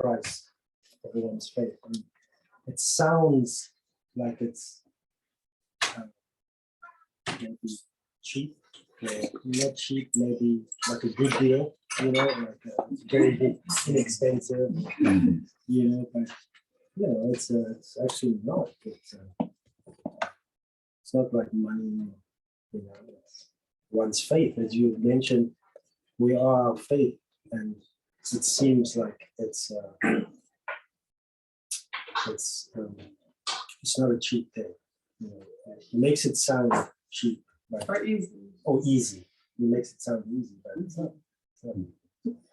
price for everyone's faith. And it sounds like it's maybe cheap, or not cheap, maybe like a good deal, like it's very inexpensive, but it's actually not. It's not like money, it's one's faith. As you mentioned, we are our faith, and it seems like it's not a cheap thing. He makes it sound cheap, or easy. Oh, easy. He makes it sound easy, but it's not.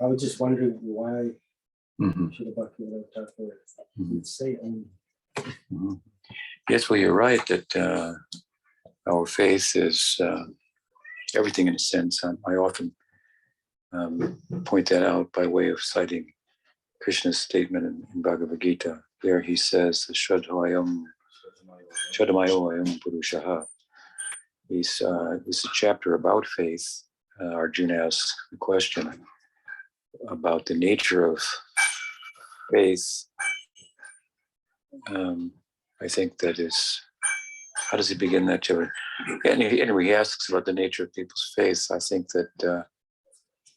I was just wondering why should Bhaktivinoda would say only. Yes, well, you're right that our faith is everything in a sense. I often point that out by way of citing Krishna's statement in Bhagavad Gita. There he says, Shradhayam Purushaha. It's a chapter about faith. Arjuna asks the question about the nature of faith. I think that is, how does he begin that chapter? Anyway, he asks about the nature of people's faith. I think that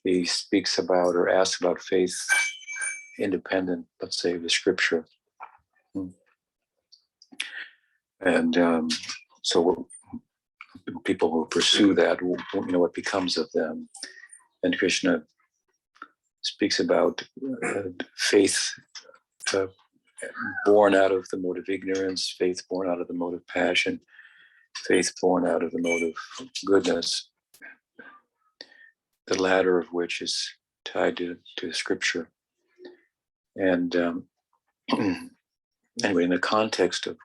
he speaks about or asks about faith independent, let's say, of the scripture. And so people who pursue that, what becomes of them. And Krishna speaks about faith born out of the mode of ignorance, faith born out of the mode of passion, faith born out of the mode of goodness, the latter of which is tied to scripture. And anyway, in the context of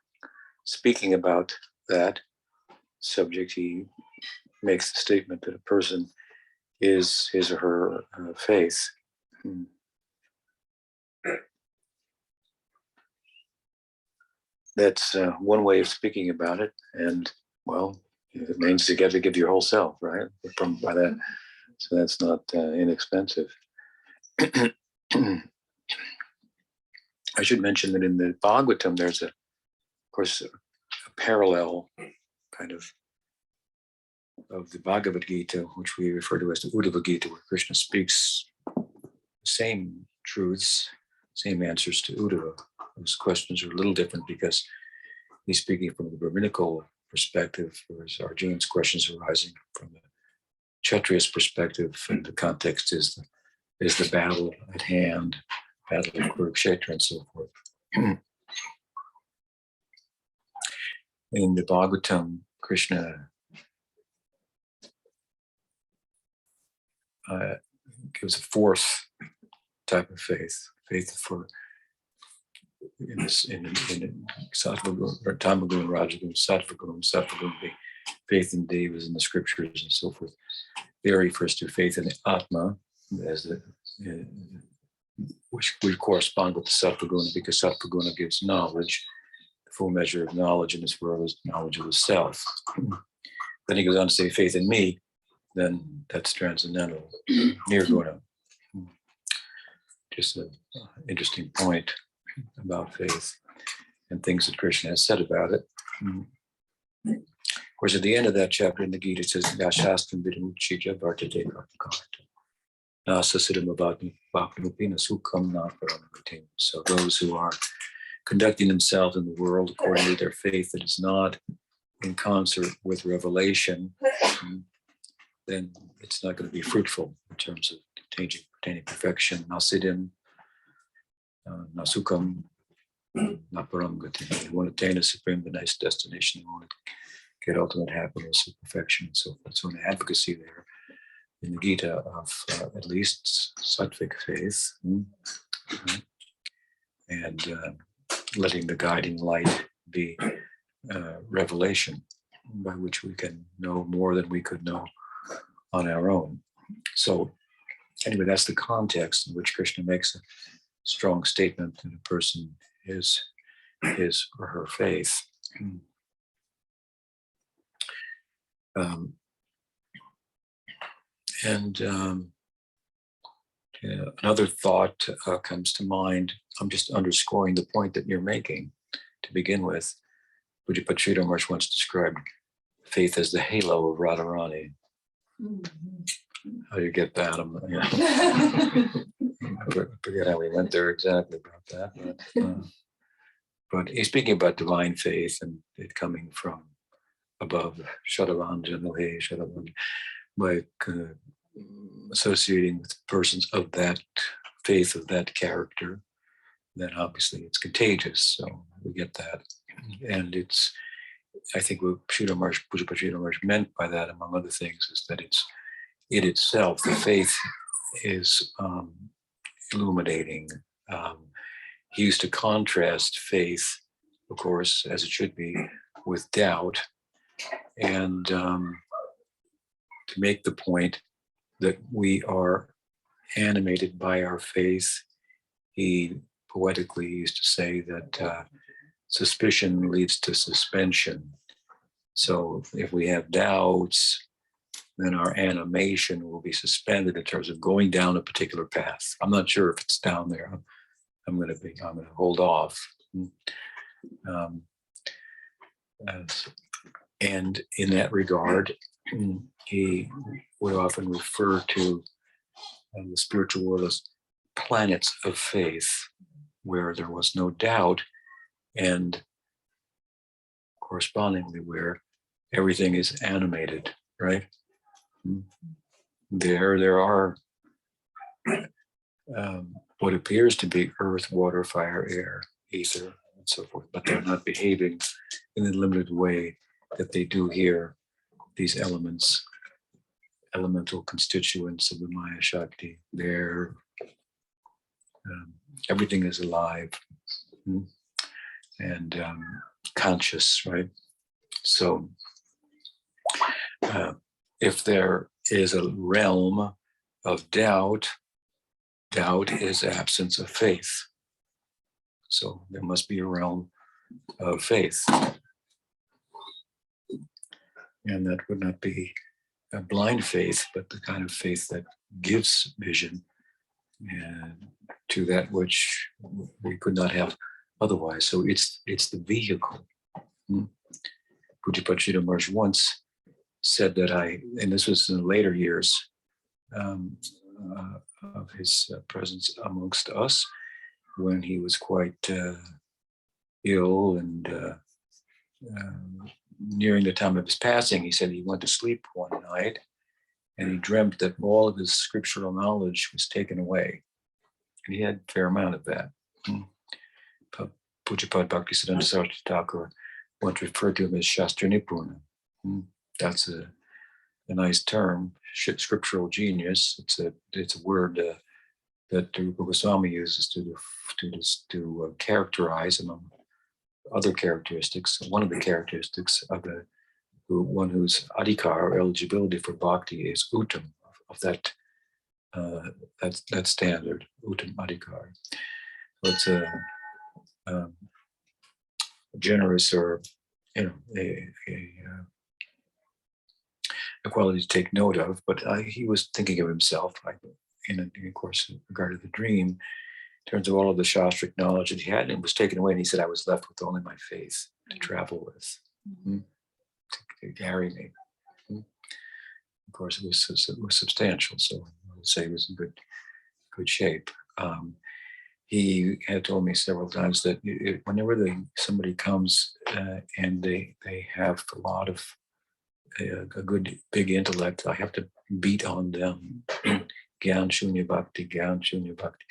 speaking about that subject, he makes the statement that a person is his or her faith. That's one way of speaking about it, and well, it means you got to give your whole self, right? By that, so that's not inexpensive. I should mention that in the Bhagavatam, there's of course, a parallel kind of the Bhagavad Gita, which we refer to as the Uddhava Gita, where Krishna speaks the same truths, same answers to Uddhava. Those questions are a little different because he's speaking from the Brahminical perspective, whereas Arjuna's questions are arising from the Kshatriya's perspective, and the context is the battle at hand, battle of Kurukshetra and so forth. In the Bhagavatam, Krishna gives a fourth type of faith for in Sattva Guna, or Tamagun, Rajagun, Sattva Guna being faith in devas and the scriptures and so forth. There he refers to faith in the Atma as which would correspond with the Sattva Guna, because Sattva Guna gives knowledge. The full measure of knowledge in this world is knowledge of the self. Then he goes on to say faith in me, then that's transcendental, nirguna. Just an interesting point about faith and things that Krishna has said about it. Of course, at the end of that chapter in the Gita, it says, Yashastram vidamuchija vartate karmakata. Nasasiddham bhaktinupina sukham naparamagatim. So those who are conducting themselves in the world according to their faith that is not in concert with revelation, then it's not going to be fruitful in terms of attaining perfection. Nasiddham, nasukam, naparamagatim. You want to attain a supreme, the nice destination. You want to get ultimate happiness and perfection and so forth. So an advocacy there in the Gita of at least sattvic faith, and letting the guiding light be revelation, by which we can know more than we could know on our own. So anyway, that's the context in which Krishna makes a strong statement that a person is his or her faith. Another thought comes to mind. I'm just underscoring the point that you're making to begin with. Pujapad Sridhar Maharaj once described faith as the halo of Radharani. How do you get that? I forget how we went there exactly about that. But he's speaking about divine faith and it coming from above, Shadavanjanahe, Shadavan, by associating with persons of that faith, of that character, then obviously it's contagious. So we get that. And it's, I think what Pujapad Sridhar Maharaj meant by that, among other things, is that it's it itself, the faith is illuminating. He used to contrast faith, of course, as it should be, with doubt, and to make the point that we are animated by our faith. He poetically used to say that suspicion leads to suspension. So if we have doubts, then our animation will be suspended in terms of going down a particular path. I'm not sure if it's down there. I'm going to hold off. And in that regard, he would often refer to the spiritual world as planets of faith, where there was no doubt, and correspondingly where everything is animated, right? There are what appears to be earth, water, fire, air, ether, and so forth, but they're not behaving in the limited way that they do here. These elements, elemental constituents of the Maya Shakti, they're everything is alive and conscious, right? So if there is a realm of doubt, doubt is absence of faith. So there must be a realm of faith. And that would not be a blind faith, but the kind of faith that gives vision and to that which we could not have otherwise. So it's the vehicle. Pujapad Sridhar Maharaj once said that and this was in later years of his presence amongst us, when he was quite ill and nearing the time of his passing. He said he went to sleep one night and he dreamt that all of his scriptural knowledge was taken away. And he had a fair amount of that. Pujapad Bhaktisiddhanta Saraswati Thakur once referred to him as Shastra Nipuna. That's a nice term, scriptural genius. It's a word that Rupa Goswami uses to characterize, among other characteristics. One of the characteristics of one whose adhikar, or eligibility for bhakti, is uttam, of that standard, uttam adhikar. So it's a generous, or a quality to take note of. But he was thinking of himself, of course, in regard to the dream, in terms of all of the shastric knowledge that he had, and it was taken away. And he said, I was left with only my faith to travel with, to carry me. Of course, it was substantial. So I would say he was in good shape. He had told me several times that whenever somebody comes and they have a lot of a good big intellect, I have to beat on them. Gyan Shunya Bhakti, Gyan Shunya Bhakti.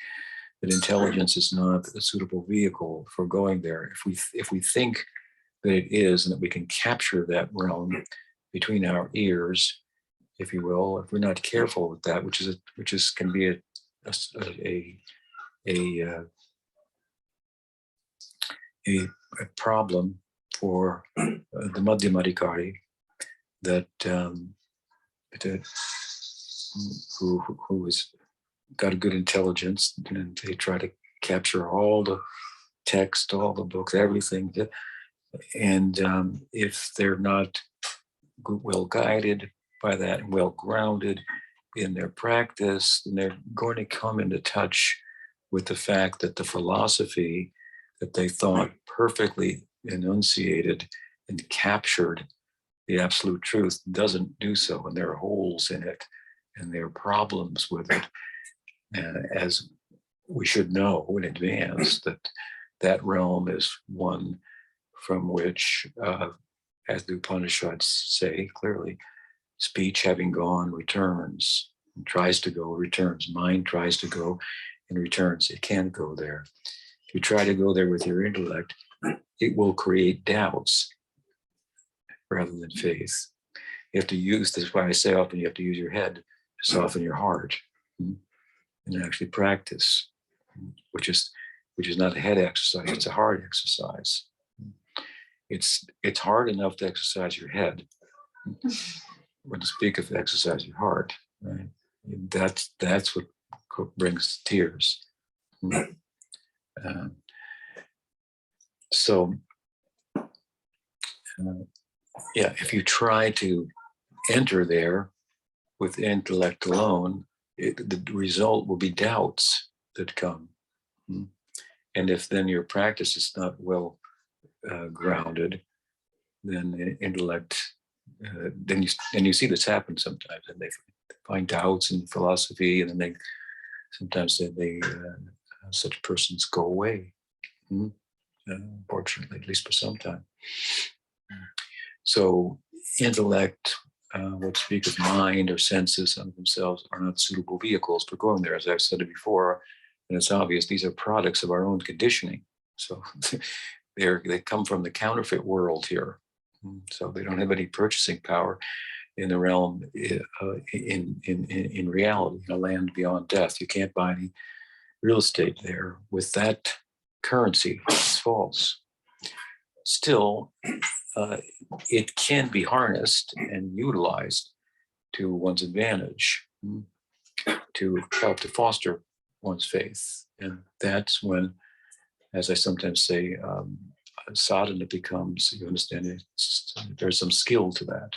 That intelligence is not a suitable vehicle for going there. If we think that it is, and that we can capture that realm between our ears, if you will, if we're not careful with that, which can be a problem for the Madhyamadikari, that who has got a good intelligence, and they try to capture all the text, all the books, everything. And if they're not well guided by that and well grounded in their practice, then they're going to come into touch with the fact that the philosophy that they thought perfectly enunciated and captured the absolute truth doesn't do so, and there are holes in it, and there are problems with it. As we should know in advance, that realm is one from which, as the Upanishads say clearly, speech having gone returns, tries to go, returns. Mind tries to go and returns. It can't go there. If you try to go there with your intellect, it will create doubts rather than faith. You have to use, this is why I say often, you have to use your head to soften your heart and actually practice, which is not a head exercise, it's a heart exercise. It's hard enough to exercise your head, when to speak of exercise your heart, right? That's what brings tears. Yeah, if you try to enter there with intellect alone, the result will be doubts that come. And if then your practice is not well grounded, then the intellect, then you see this happen sometimes, and they find doubts in philosophy, and then sometimes such persons go away. Unfortunately, at least for some time. So intellect, what speak of mind or senses of themselves, are not suitable vehicles for going there. As I've said it before, and it's obvious, these are products of our own conditioning. So they come from the counterfeit world here. So they don't have any purchasing power in the realm, in reality, in a land beyond death. You can't buy any real estate there with that currency. It's false. Still, it can be harnessed and utilized to one's advantage, to help to foster one's faith. And that's when, as I sometimes say, sadhana becomes, you understand, there's some skill to that.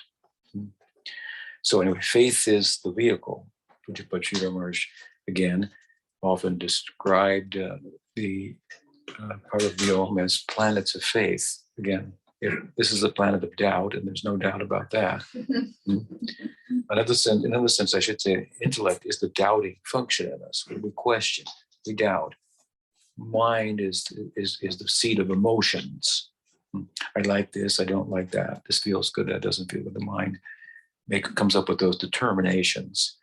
So anyway, faith is the vehicle. Tripurari Maharaj, again, often described the part of the Om as planets of faith. Again, this is a planet of doubt, and there's no doubt about that. In another sense, I should say, intellect is the doubting function in us. We question, we doubt. Mind is the seat of emotions. I like this, I don't like that. This feels good, that doesn't feel good. The mind comes up with those determinations.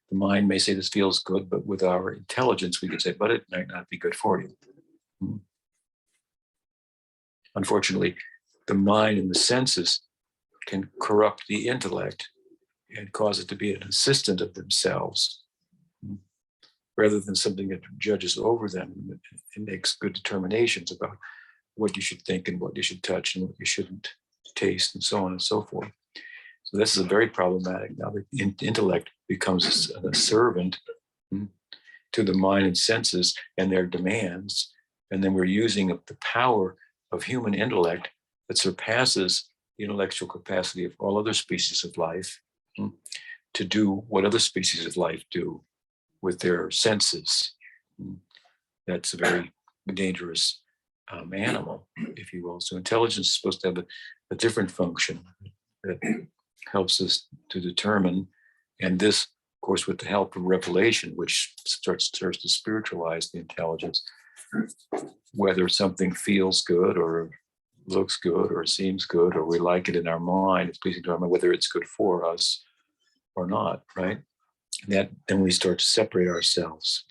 The mind may say this feels good, but with our intelligence, we could say, but it might not be good for you. Unfortunately, the mind and the senses can corrupt the intellect and cause it to be an assistant of themselves, rather than something that judges over them and makes good determinations about what you should think and what you should touch and what you shouldn't taste, and so on and so forth. So this is very problematic. Now the intellect becomes a servant to the mind and senses and their demands, and then we're using the power of human intellect that surpasses the intellectual capacity of all other species of life to do what other species of life do with their senses. That's a very dangerous animal, if you will. So intelligence is supposed to have a different function that helps us to determine, and this, of course, with the help of revelation, which starts to spiritualize the intelligence, whether something feels good or looks good or seems good, or we like it in our mind, it's pleasing to our mind, whether it's good for us or not, right? And then we start to separate ourselves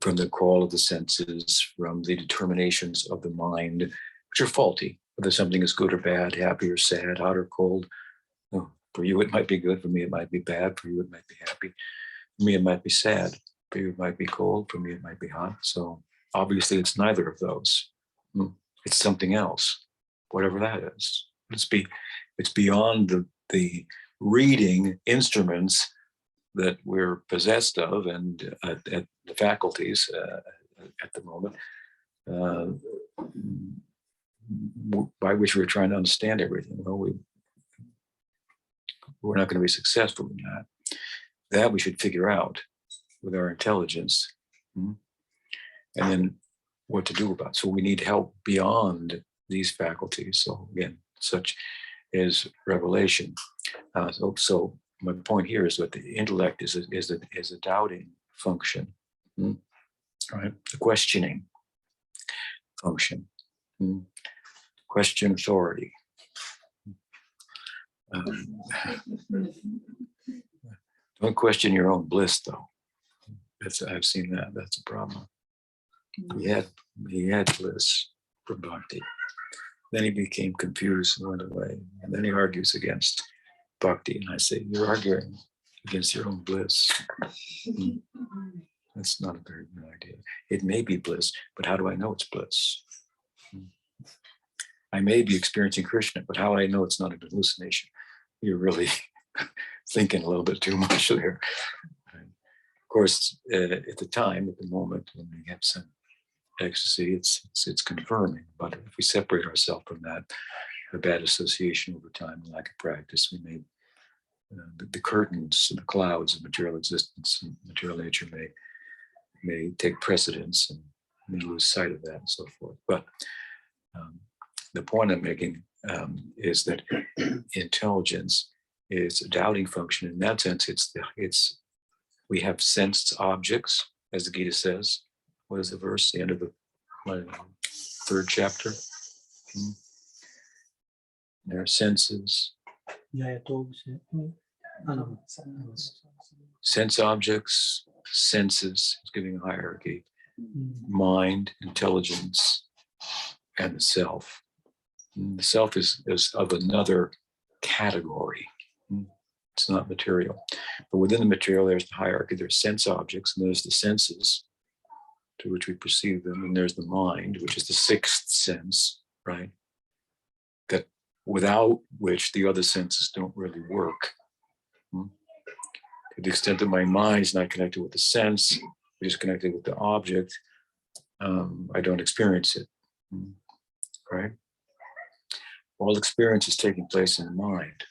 from the call of the senses, from the determinations of the mind, which are faulty, whether something is good or bad, happy or sad, hot or cold. For you, it might be good. For me, it might be bad. For you, it might be happy. For me, it might be sad. For you, it might be cold. For me, it might be hot. So obviously, it's neither of those. It's something else, whatever that is. It's beyond the reading instruments that we're possessed of and at the faculties at the moment, by which we're trying to understand everything. Well, we're not going to be successful in that. that we should figure out with our intelligence, and then what to do about it. So we need help beyond these faculties. So again, such as revelation. So my point here is that the intellect is a doubting function, right? A questioning function. Question authority. Don't question your own bliss, though. I've seen that. That's a problem. He had bliss for bhakti. Then he became confused and went away. And then he argues against bhakti. And I say, you're arguing against your own bliss. That's not a very good idea. It may be bliss, but how do I know it's bliss? I may be experiencing Krishna, but how do I know it's not an hallucination? You're really thinking a little bit too much there. Of course, at the moment when we have some ecstasy, it's confirming. But if we separate ourselves from that, a bad association over time, and lack of practice, we may the curtains and the clouds of material existence and material nature may take precedence, and we lose sight of that and so forth. But the point I'm making is that intelligence is a doubting function. In that sense, we have sensed objects, as the Gita says. What is the verse? The end of the 3rd chapter. There are senses. Sense objects, senses, is giving a hierarchy. Mind, intelligence, and the self. And the self is of another category. It's not material. But within the material, there's the hierarchy. There's sense objects, and there's the senses to which we perceive them. And there's the mind, which is the 6th sense, right? That without which the other senses don't really work. To the extent that my mind is not connected with the sense, it is connected with the object, I don't experience it, right? All experience is taking place in the mind.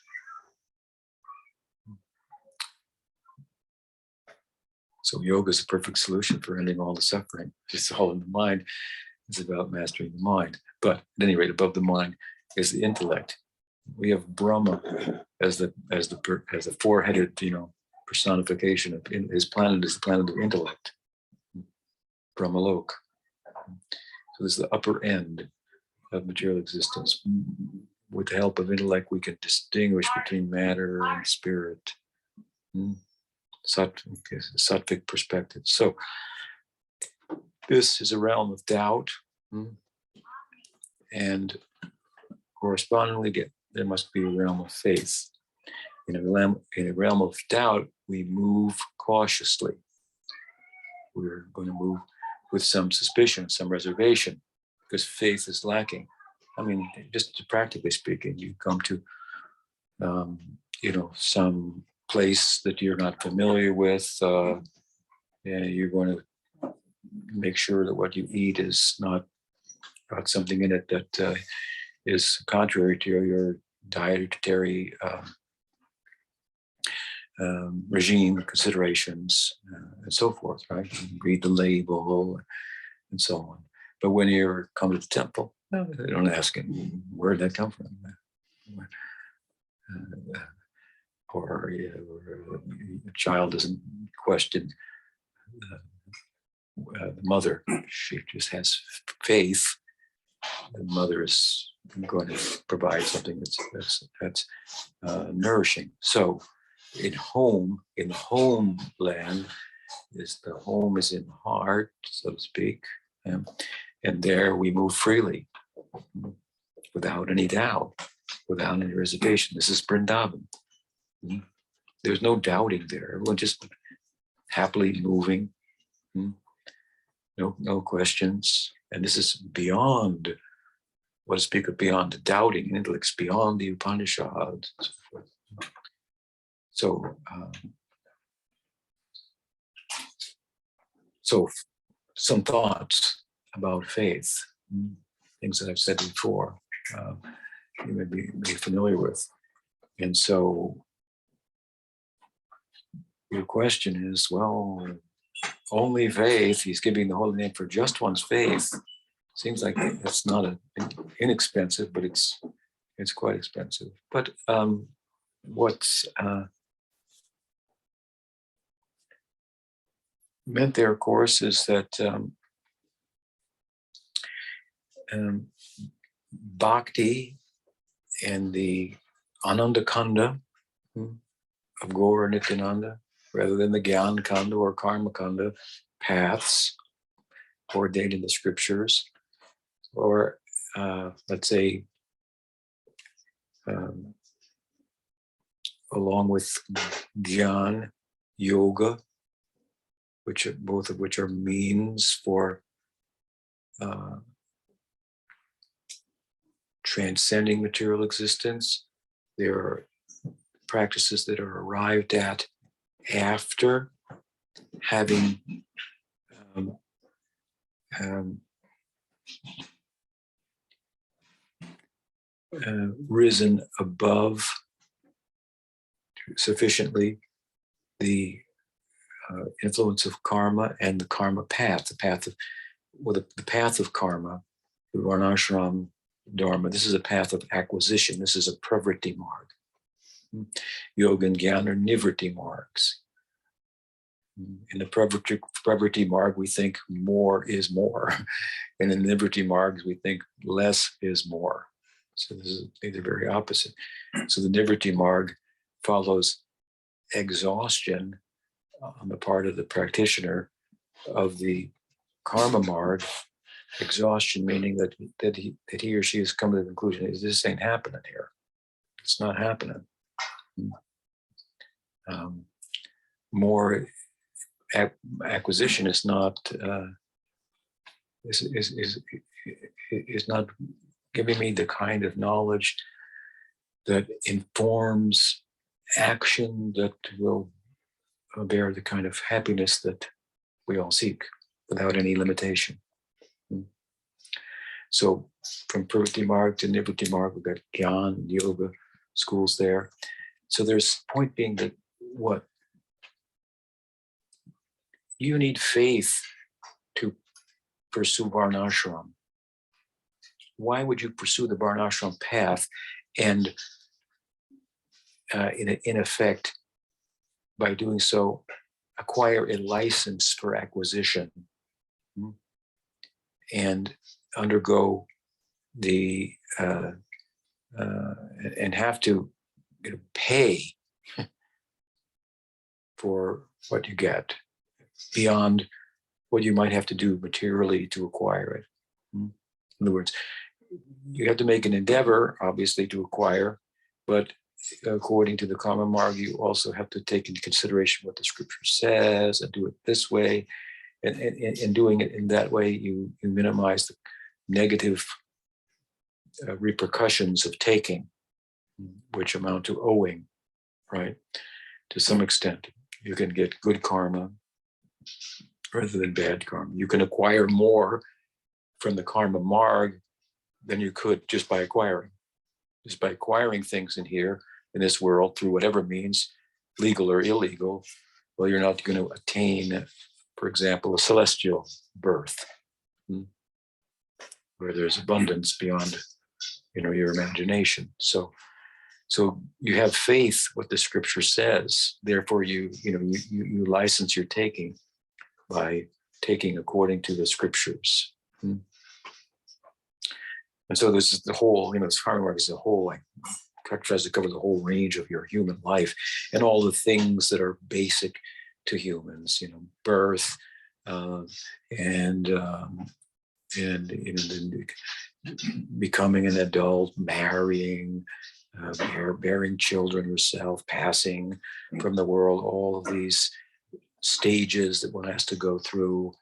So yoga is a perfect solution for ending all the suffering. It's all in the mind. It's about mastering the mind. But at any rate, above the mind is the intellect. We have Brahma as the 4-headed, personification of his planet is the planet of intellect, Brahmalok. So this is the upper end of material existence. With the help of intellect, we can distinguish between matter and spirit. Sattvic perspective. So this is a realm of doubt, and correspondingly, there must be a realm of faith. In a realm of doubt, we move cautiously. We're going to move with some suspicion, some reservation, because faith is lacking. I mean, just practically speaking, you come to, some place that you're not familiar with, and you're going to make sure that what you eat is not got something in it that is contrary to your dietary regime considerations and so forth, right? You read the label and so on. But when you come to the temple, they don't ask him, where did that come from? Or a child doesn't question the mother. She just has faith. The mother is going to provide something that's nourishing. So in the homeland, the home is in the heart, so to speak. And there we move freely, without any doubt, without any reservation. This is Vrindavan. There's no doubting there. Everyone just happily moving. No questions. And this is beyond, what to speak of beyond the doubting and intellects, beyond the Upanishads and so forth. So some thoughts about faith, things that I've said before, you may be familiar with. And so your question is, well, only faith, he's giving the holy name for just one's faith. Seems like it's not inexpensive, but it's quite expensive. But what's meant there, of course, is that bhakti and the Ananda Kanda of Gaur Nityananda, rather than the Gyan Kanda or Karma Kanda paths ordained in the scriptures, or let's say along with Gyan, Yoga, both of which are means for transcending material existence. There are practices that are arrived at after having risen above sufficiently the influence of karma and the karma path, the path of karma, the varnashram dharma. This is a path of acquisition. This is a pravriti marg. Yoga and Gyan are nivritti margs. In the pravriti marg, we think more is more. And in the nivritti margs, we think less is more. So they're very opposite. So the nivritti marg follows exhaustion on the part of the practitioner of the karma marg. Exhaustion meaning that he or she has come to the conclusion is this ain't happening here. It's not happening. More acquisition is not is not giving me the kind of knowledge that informs action that will bear the kind of happiness that we all seek without any limitation. So from Pravriti Marg to Nivritti Marg, we've got Gyan, Yoga schools there. So there's point being that what you need faith to pursue Varnashram. Why would you pursue the Varnashram path and in effect, by doing so, acquire a license for acquisition and undergo the and have to pay for what you get beyond what you might have to do materially to acquire it. In other words, you have to make an endeavor, obviously, to acquire, but according to the Karma Marg, you also have to take into consideration what the scripture says and do it this way. And doing it in that way, you minimize the negative repercussions of taking, which amount to owing, right? To some extent, you can get good karma rather than bad karma. You can acquire more from the Karma Marg than you could just by acquiring. Just by acquiring things in here, in this world, through whatever means, legal or illegal, well, you're not going to attain, for example, a celestial birth, where there's abundance beyond, your imagination. So you have faith what the scripture says. Therefore, you license your taking by taking according to the scriptures. And so this is the whole, this Karma Marg is the whole, tries to cover the whole range of your human life and all the things that are basic to humans, birth, and becoming an adult, marrying, bearing children yourself, passing from the world, all of these stages that one has to go through,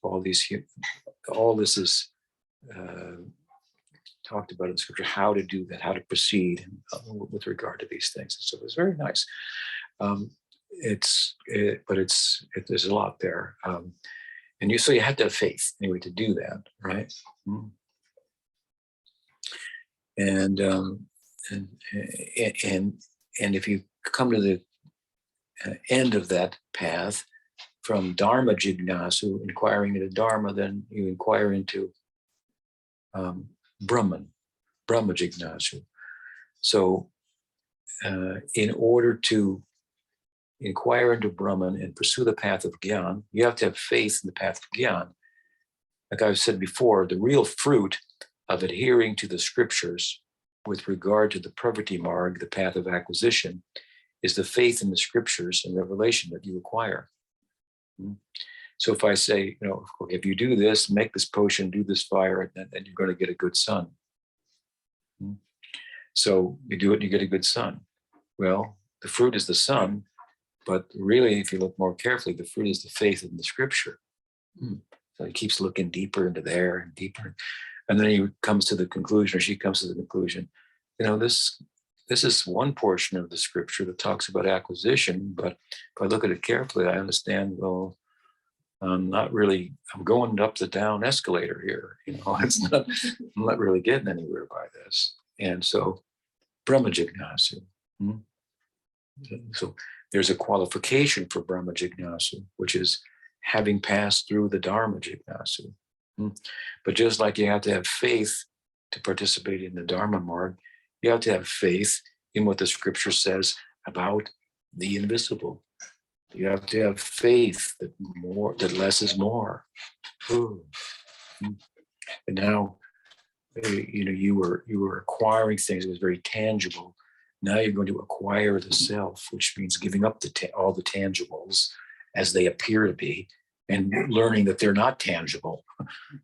all this is talked about in scripture, how to do that, how to proceed with regard to these things. So it's very nice. There's a lot there. And so you have to have faith anyway to do that, right? And if you come to end of that path from Dharma Jignasu, inquiring into Dharma, then you inquire into Brahman, Brahma Jignasu. So in order to inquire into Brahman and pursue the path of Gyan, you have to have faith in the path of Gyan. Like I've said before, the real fruit of adhering to the scriptures with regard to the Pravritti Marg, the path of acquisition, is the faith in the scriptures and revelation that you acquire. So if I say, if you do this, make this potion, do this fire, then you're going to get a good son. So you do it and you get a good son. Well, the fruit is the son, but really, if you look more carefully, the fruit is the faith in the scripture. So he keeps looking deeper into there and deeper. And then he comes to the conclusion, or she comes to the conclusion, this is one portion of the scripture that talks about acquisition, but if I look at it carefully, I understand, well, I'm going up the down escalator here. I'm not really getting anywhere by this. And so Brahma Jignasu. So there's a qualification for Brahma Jignasu, which is having passed through the Dharma Jignasu. But just like you have to have faith to participate in the Dharma Marg, you have to have faith in what the scripture says about the invisible. You have to have faith that less is more. And now, you were acquiring things that was very tangible. Now you're going to acquire the self, which means giving up all the tangibles as they appear to be, and learning that they're not tangible.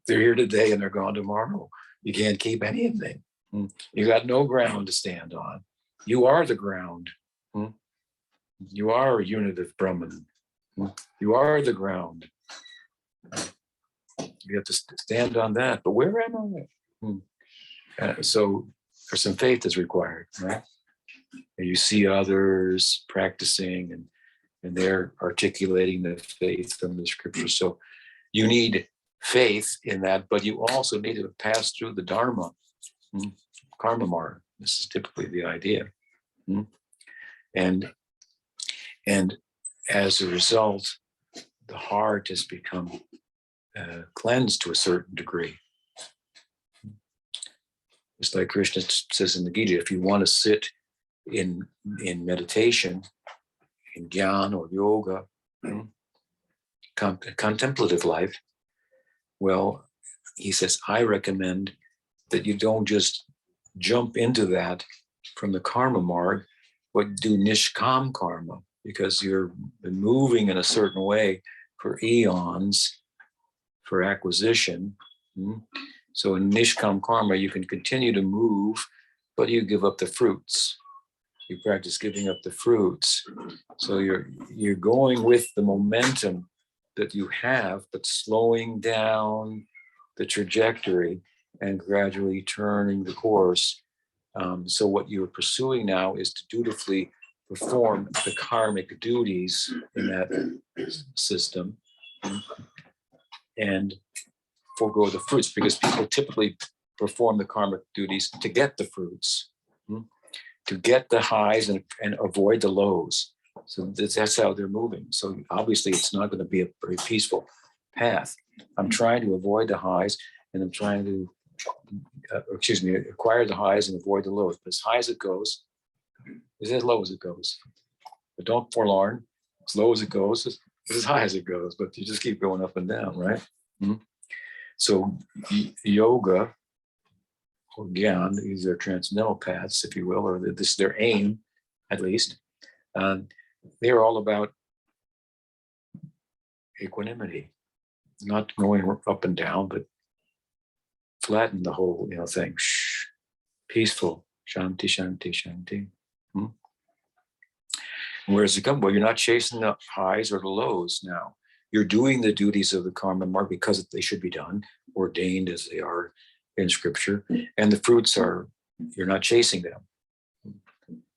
They're here today and they're gone tomorrow. You can't keep anything. You got no ground to stand on. You are the ground. You are a unit of Brahman. You are the ground. You have to stand on that. But where am I? So there's some faith is required, right? And you see others practicing and they're articulating the faith from the scripture. So you need faith in that, but you also need to pass through the Dharma, Karma Marg. This is typically the idea. And as a result, the heart has become cleansed to a certain degree. Just like Krishna says in the Gita, if you want to sit in meditation, in Gyan or yoga, contemplative life, well, he says, I recommend that you don't just jump into that from the Karma Marg, but do Nishkam Karma, because you're moving in a certain way for eons for acquisition. So in Nishkam Karma, you can continue to move, but you give up the fruits. You practice giving up the fruits. So you're going with the momentum that you have, but slowing down the trajectory and gradually turning the course. So what you're pursuing now is to dutifully perform the karmic duties in that system and forego the fruits, because people typically perform the karmic duties to get the fruits, to get the highs and avoid the lows. So that's how they're moving. So obviously it's not going to be a very peaceful path. I'm trying to avoid the highs and I'm trying to, acquire the highs and avoid the lows. But as high as it goes, is as low as it goes. But don't forlorn, as low as it goes, is as high as it goes, but you just keep going up and down, right? So yoga or Gyan, these are transcendental paths, if you will, or this is their aim, at least. They're all about equanimity, not going up and down, but flatten the whole thing. Peaceful, shanti, shanti, shanti. Where does it come? Well, you're not chasing the highs or the lows now. You're doing the duties of the karma mark because they should be done, ordained as they are in scripture. And the fruits are, you're not chasing them.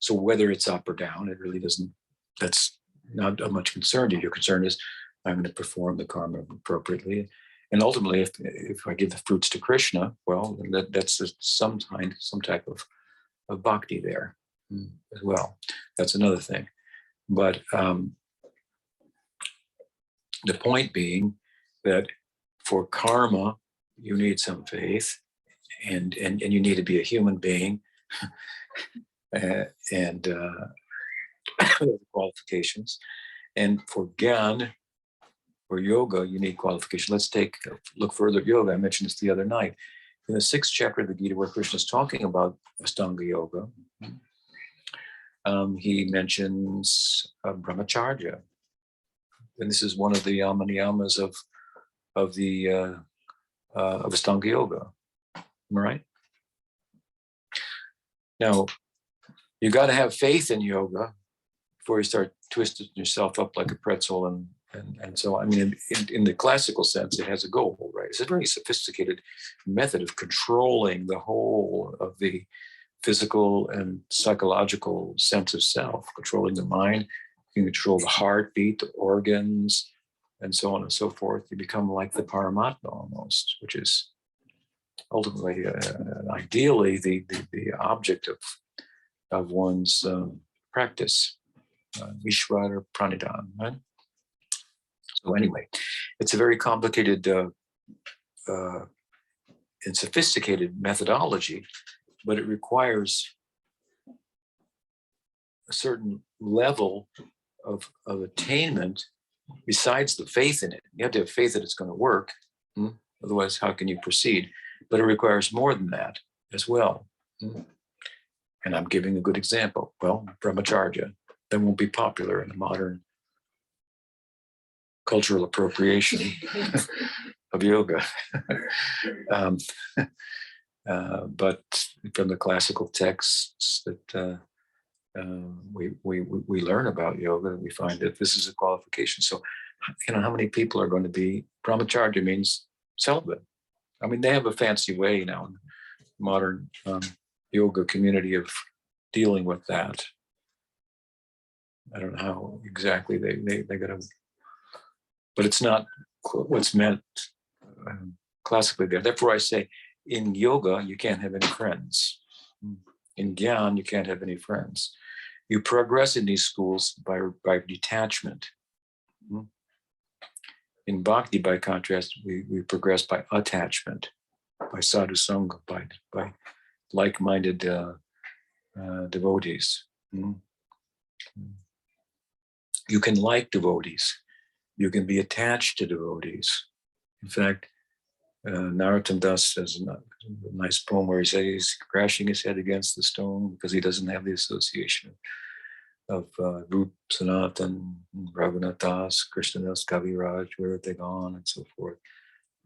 So whether it's up or down, it really doesn't, that's not of much concern to you. Your concern is, I'm going to perform the karma appropriately. And ultimately, if I give the fruits to Krishna, well, that's some type of bhakti there as well. That's another thing. But the point being that for karma, you need some faith, and you need to be a human being, and qualifications. And for gyan, or yoga, you need qualification. Let's take a look further at yoga. I mentioned this the other night. In the 6th chapter of the Gita, where Krishna is talking about Ashtanga yoga, he mentions brahmacharya. And this is one of the yama niyamas of Ashtanga yoga. Am I right? Now, you got to have faith in yoga before you start twisting yourself up like a pretzel and so on. I mean, in the classical sense, it has a goal, right? It's a very sophisticated method of controlling the whole of the physical and psychological sense of self, controlling the mind. You can control the heartbeat, the organs, and so on and so forth. You become like the Paramatma almost, which is ultimately, ideally, the object of one's practice, Vishvara Pranidhan, right? So anyway, it's a very complicated and sophisticated methodology, but it requires a certain level of attainment besides the faith in it. You have to have faith that it's going to work. Otherwise, how can you proceed? But it requires more than that as well. And I'm giving a good example. Well, brahmacharya, that won't be popular in the modern cultural appropriation of yoga. But from the classical texts that we learn about yoga, we find that this is a qualification. So, how many people are going to be brahmacharya? Means celibate. I mean, they have a fancy way now in the modern yoga community of dealing with that. I don't know how exactly they're going to, but it's not what's meant classically there. Therefore, I say in yoga, you can't have any friends. In gyan, you can't have any friends. You progress in these schools by detachment. In bhakti, by contrast, we progress by attachment, by sadhu sangha, by like-minded devotees. You can like devotees. You can be attached to devotees. In fact, Narottam Das has a nice poem where he says he's crashing his head against the stone because he doesn't have the association of Rup Sanatan, Raghunath Das, Krishna Das, Kaviraj, where have they gone, and so forth.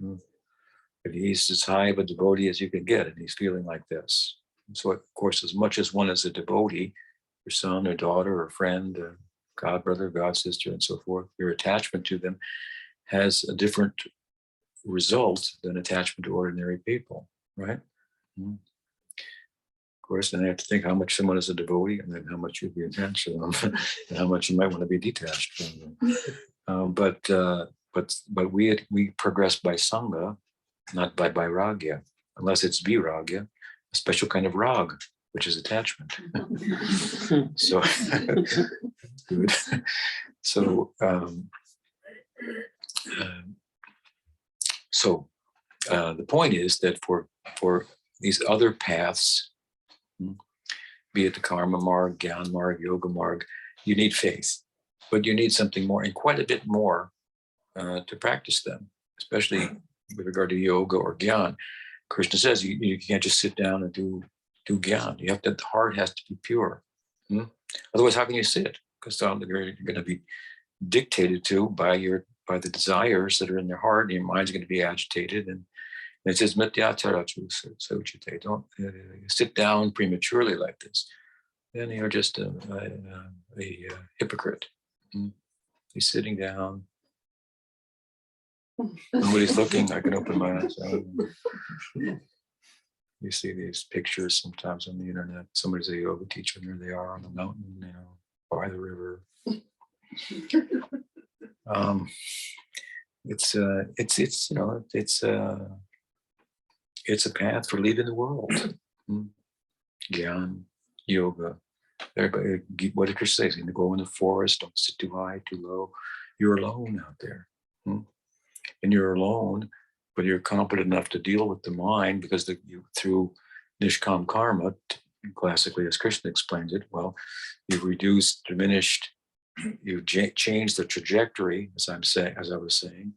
But he's as high of a devotee as you can get, and he's feeling like this. And so, of course, as much as one is a devotee, your son or daughter or friend, god brother, god sister, and so forth, your attachment to them has a different result than attachment to ordinary people, right? Of course, then I have to think how much someone is a devotee, and then how much you'd be attached to them, and how much you might want to be detached from them. But we progress by sangha, not by vairagya, unless it's viragya, a special kind of rag, which is attachment. So good. So the point is that for these other paths, be it the karma marg, gyan marg, yoga marg, you need faith, but you need something more, and quite a bit more, to practice them, especially with regard to yoga or gyan. Krishna says you can't just sit down and do gyan. You have to, the heart has to be pure. Otherwise, how can you sit? Because you're going to be dictated to by the desires that are in their heart, and your mind's going to be agitated. And it says, "Mityacharachu sochite." Don't sit down prematurely like this. Then you're just a hypocrite. He's sitting down. Nobody's looking. I can open my eyes. You see these pictures sometimes on the internet. Somebody's a yoga teacher, and there they are on the mountain, by the river. It's a path for leaving the world. Gyan, yoga, Everybody, what did Krishna say? He's going to go in the forest. Don't sit too high, too low. You're alone out there, and you're alone, but you're competent enough to deal with the mind because through nishkam karma, classically as Krishna explains it. Well, you've reduced, diminished, you've changed the trajectory, as I was saying.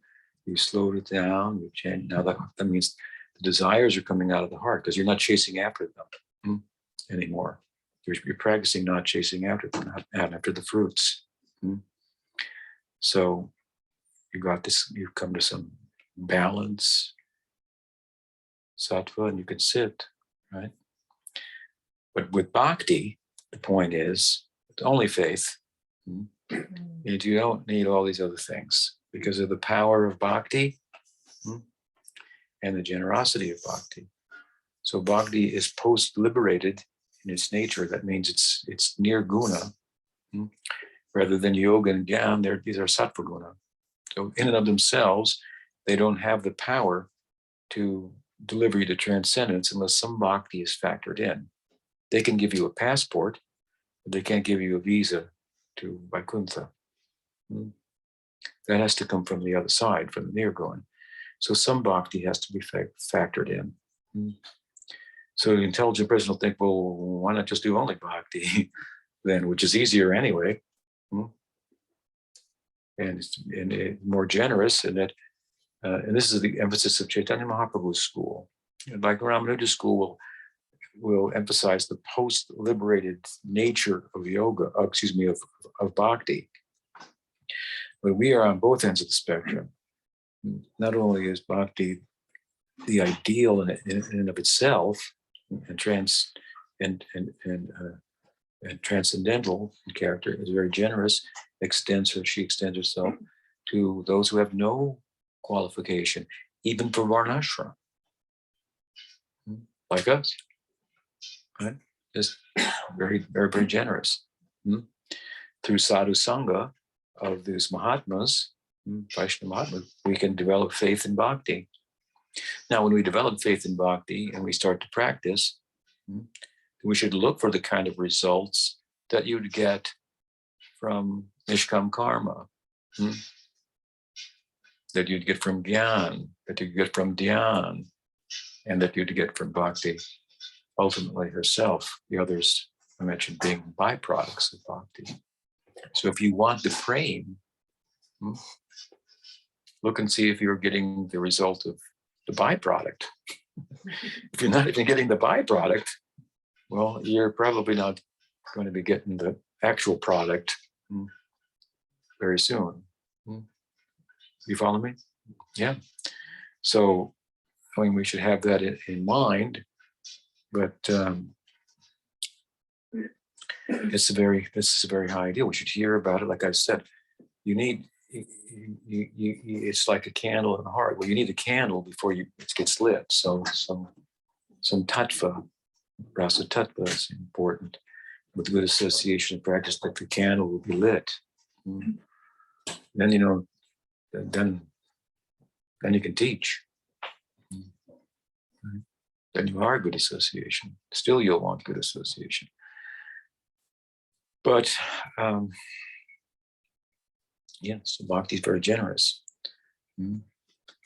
You slowed it down. You changed. Now that means the desires are coming out of the heart because you're not chasing after them anymore. You're practicing not chasing after them, not after the fruits. So you've come to some balance, sattva, and you can sit, right? But with bhakti, the point is, it's only faith. You don't need all these other things because of the power of bhakti and the generosity of bhakti. So bhakti is post-liberated in its nature. That means it's near guna, rather than yoga and gyan. These are sattva guna. So in and of themselves, they don't have the power to deliver you to transcendence unless some bhakti is factored in. They can give you a passport, but they can't give you a visa to Vaikuntha. That has to come from the other side, from the nirguna. So some bhakti has to be factored in. So the intelligent person will think, well, why not just do only bhakti then, which is easier anyway, and it's more generous, and that, and this is the emphasis of Chaitanya Mahaprabhu's school. Like Ramanuja school will emphasize the post-liberated nature of yoga, of bhakti. But we are on both ends of the spectrum. Not only is bhakti the ideal in and of itself, and transcendental in character, is very generous, she extends herself to those who have no qualification, even for varnashram, like us, right? Just very, very, very generous. Through sadhu sangha of these Mahatmas, Vaishnava Mahatmas, we can develop faith in bhakti. Now, when we develop faith in bhakti and we start to practice, we should look for the kind of results that you'd get from nishkam karma, that you'd get from gyan, that you'd get from dhyan, and that you'd get from bhakti, ultimately herself, the others I mentioned being byproducts of bhakti. So if you want the prem, look and see if you're getting the result of the byproduct. If you're not even getting the byproduct, well, you're probably not going to be getting the actual product very soon. You follow me? Yeah. So, I mean, we should have that in mind, but this is a very high ideal. We should hear about it. Like I said, you need, it's like a candle in the heart. Well, you need a candle before it gets lit. So some tattva, rasa tattva is important. With good association and practice, like the candle will be lit. Then, then you can teach. Then you are good association. Still, you'll want good association. But yes, bhakti is very generous.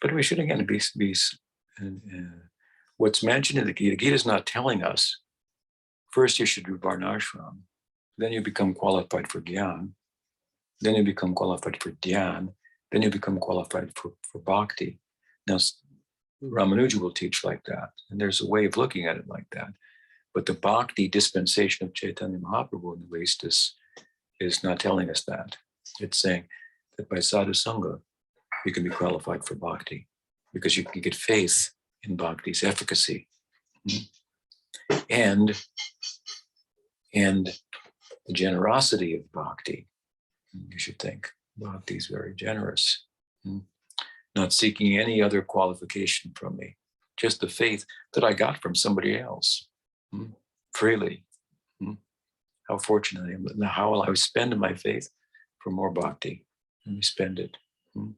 But we should again be what's mentioned in the Gita. Gita is not telling us first you should do varnashram, then you become qualified for gyan, then you become qualified for dhyan, then you become qualified for bhakti. Now, Ramanuja will teach like that, and there's a way of looking at it like that. But the bhakti dispensation of Chaitanya Mahaprabhu, at least, is not telling us that. It's saying that by sadhu sangha, you can be qualified for bhakti because you can get faith in bhakti's efficacy and the generosity of bhakti. You should think bhakti is very generous, not seeking any other qualification from me, just the faith that I got from somebody else freely. How fortunate I am. Now, how will I spend my faith? For more bhakti. Let me spend it. And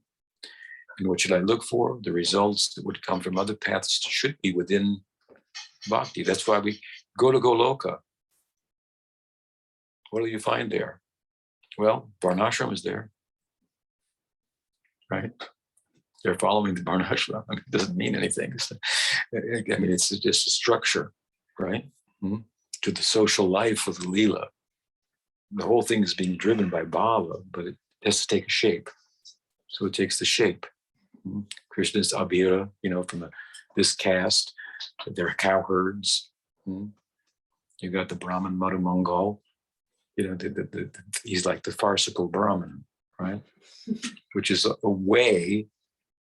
what should I look for? The results that would come from other paths should be within bhakti. That's why we go to Goloka. what do you find there? Well, Varnashram is there, right? They're following the Varnashram. I mean, it doesn't mean anything. It's just a structure, right? To the social life of the Leela. The whole thing is being driven by bhava, but it has to take a shape. So it takes the shape. Krishna's Abhira, from this caste. They're cowherds. You got the Brahman Madhumangal. He's like the farcical Brahman, right? Which is a way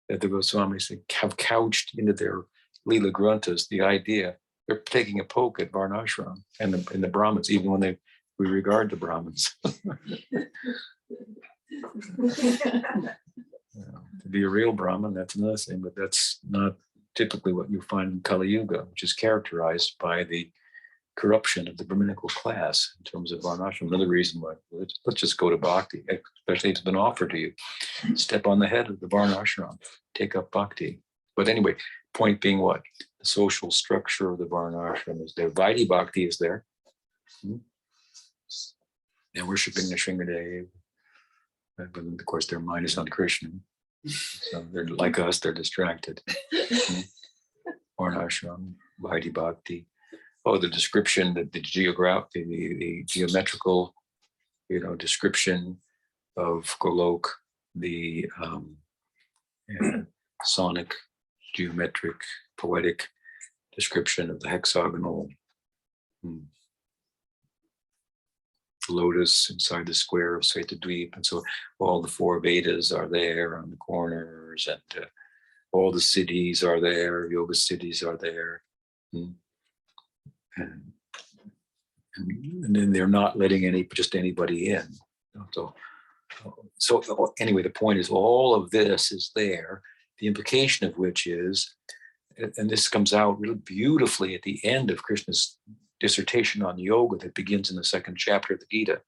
that the Goswamis have couched into their Leela Granthas the idea they're taking a poke at Varnashram and the Brahmins, even when we regard the Brahmins. To be a real Brahmin, that's another thing, but that's not typically what you find in Kali Yuga, which is characterized by the corruption of the Brahminical class in terms of Varnashram. Another reason why, let's just go to Bhakti, especially if it's been offered to you. Step on the head of the Varnashram, take up Bhakti. But anyway, point being what? The social structure of the Varnashram is there. Vaidhi Bhakti is there. They're worshipping the Shringadev. But of course, their mind is on Krishna. So they're like us, they're distracted. Varnashram, Vaidhi Bhakti. Oh, the description, the geometrical, description of Golok, the sonic, geometric, poetic description of the hexagonal lotus inside the square of Svetadweep. And so all the 4 Vedas are there on the corners, and all the cities are there, yoga cities are there. And then they're not letting anybody in. So anyway, the point is all of this is there. The implication of which is, and this comes out really beautifully at the end of Krishna's dissertation on yoga that begins in the 2nd chapter of the Gita,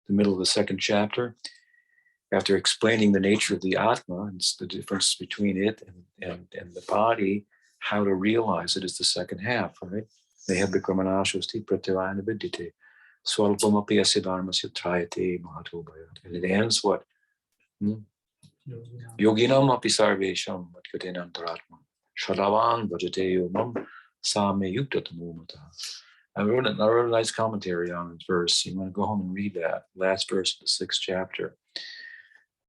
the middle of the 2nd chapter, after explaining the nature of the Atma and the difference between it and the body, how to realize it is the second half, right? And it ends what? Yoginam api sarvesham vatkatenam taratma shalavan vajate yomam same yuktatamumata. I wrote a nice commentary on this verse. You want to go home and read that last verse of the 6th chapter,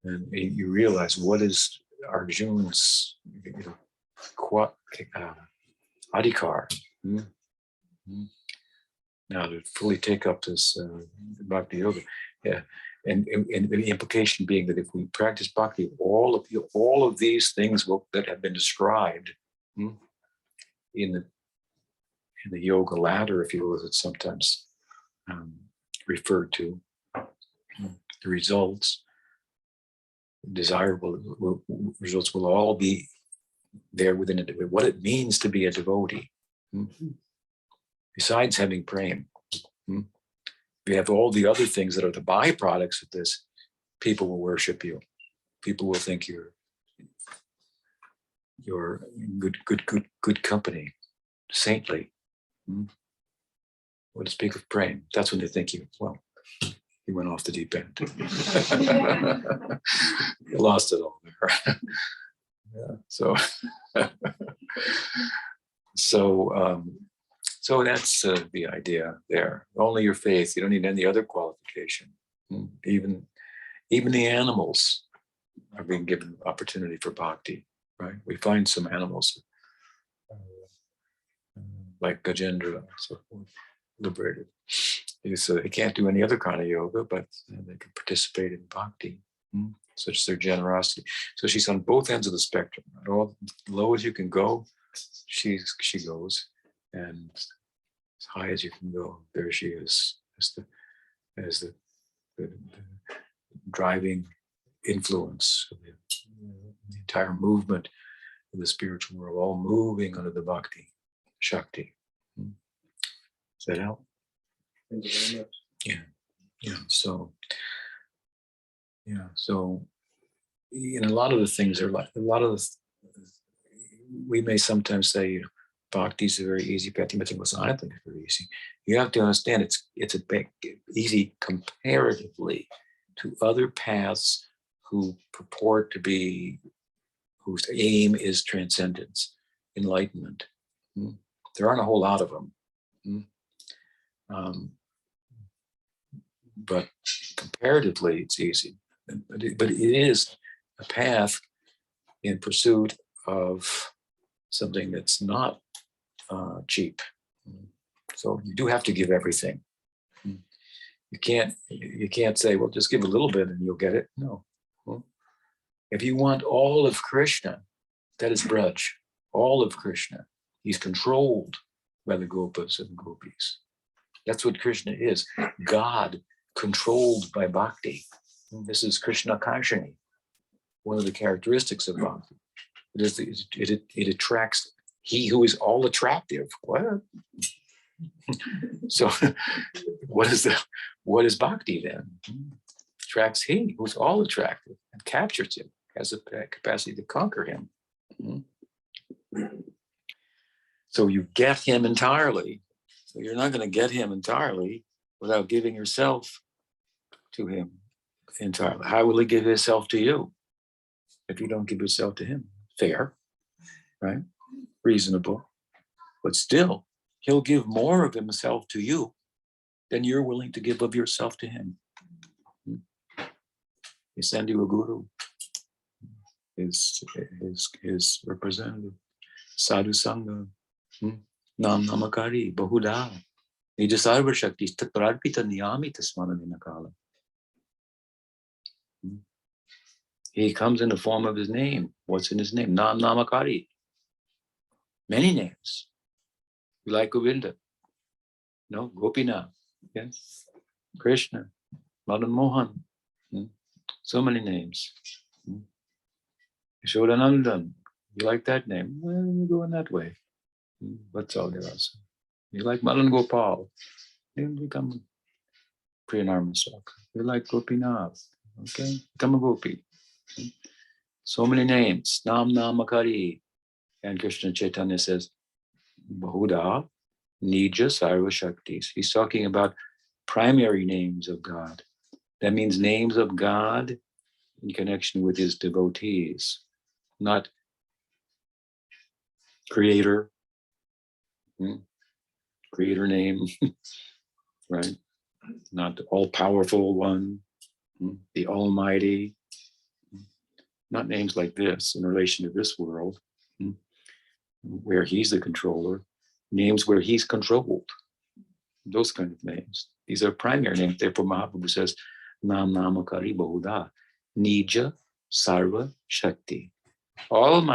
and you realize what is Arjuna's adhikar. Now to fully take up this bhakti yoga, and the implication being that if we practice bhakti, all of these things that have been described in the yoga ladder, if you will, as it's sometimes referred to, the results, desirable results will all be there within it. What it means to be a devotee. Besides having prema, we have all the other things that are the byproducts of this. People will worship you. People will think you're good company, saintly. Well, to speak of prema, that's when they think you went off the deep end. You lost it all there. Yeah. So that's the idea there. Only your faith. You don't need any other qualification. Even the animals are being given opportunity for bhakti, right? We find some animals like Gajendra, so forth, liberated. So they can't do any other kind of yoga, but they can participate in bhakti, such as their generosity. So she's on both ends of the spectrum. At all low as you can go, she goes, and as high as you can go, there she is, as the driving influence of the entire movement of the spiritual world, all moving under the bhakti, Shakti. Does that help? Thank you very much. So a lot of the things are like we may sometimes say, Bhakti is a very easy path. I think it's very easy. You have to understand it's a big, easy comparatively to other paths who purport to be, whose aim is transcendence, enlightenment. There aren't a whole lot of them. But comparatively, it's easy. But it is a path in pursuit of something that's not cheap. So you do have to give everything. You can't say, well, just give a little bit and you'll get it. No. If you want all of Krishna, that is Braj, all of Krishna. He's controlled by the Gopas and Gopis. That's what Krishna is. God controlled by bhakti. This is Krishna Kashani, one of the characteristics of bhakti. It attracts he who is all attractive. What? So what is bhakti then? Attracts he who's all attractive and captures him, has a capacity to conquer him. So you get him entirely. So you're not going to get him entirely without giving yourself to him entirely. How will he give himself to you if you don't give yourself to him? Fair, right? Reasonable. But still, he'll give more of himself to you than you're willing to give of yourself to him. He send you a guru, his representative, sadhu sangha, nam namakari, bahuda, nijasarva shakti, tatrarpita niyamita smananina kala. He comes in the form of his name. What's in his name? Nam namakari. Many names. You like Govinda? No, Gopinath. Yes. Krishna, Madan Mohan. So many names. Yashodanandan. You like that name? Well, you're going that way. What's all there else? You like Madan Gopal? You become Priyanarmasaka. You like Gopinath? Okay, become a Gopi. So many names. Nam Namakari. And Krishna Chaitanya says, Bahuda Nija Sarva Shaktis. He's talking about primary names of God. That means names of God in connection with his devotees, not creator, creator name, right? Not the all-powerful one, the almighty, not names like this in relation to this world, where he's the controller, names where he's controlled, those kind of names. These are primary names. Therefore, Mahaprabhu says, Nam Namakari Bahuda, Nija Sarva Shakti. All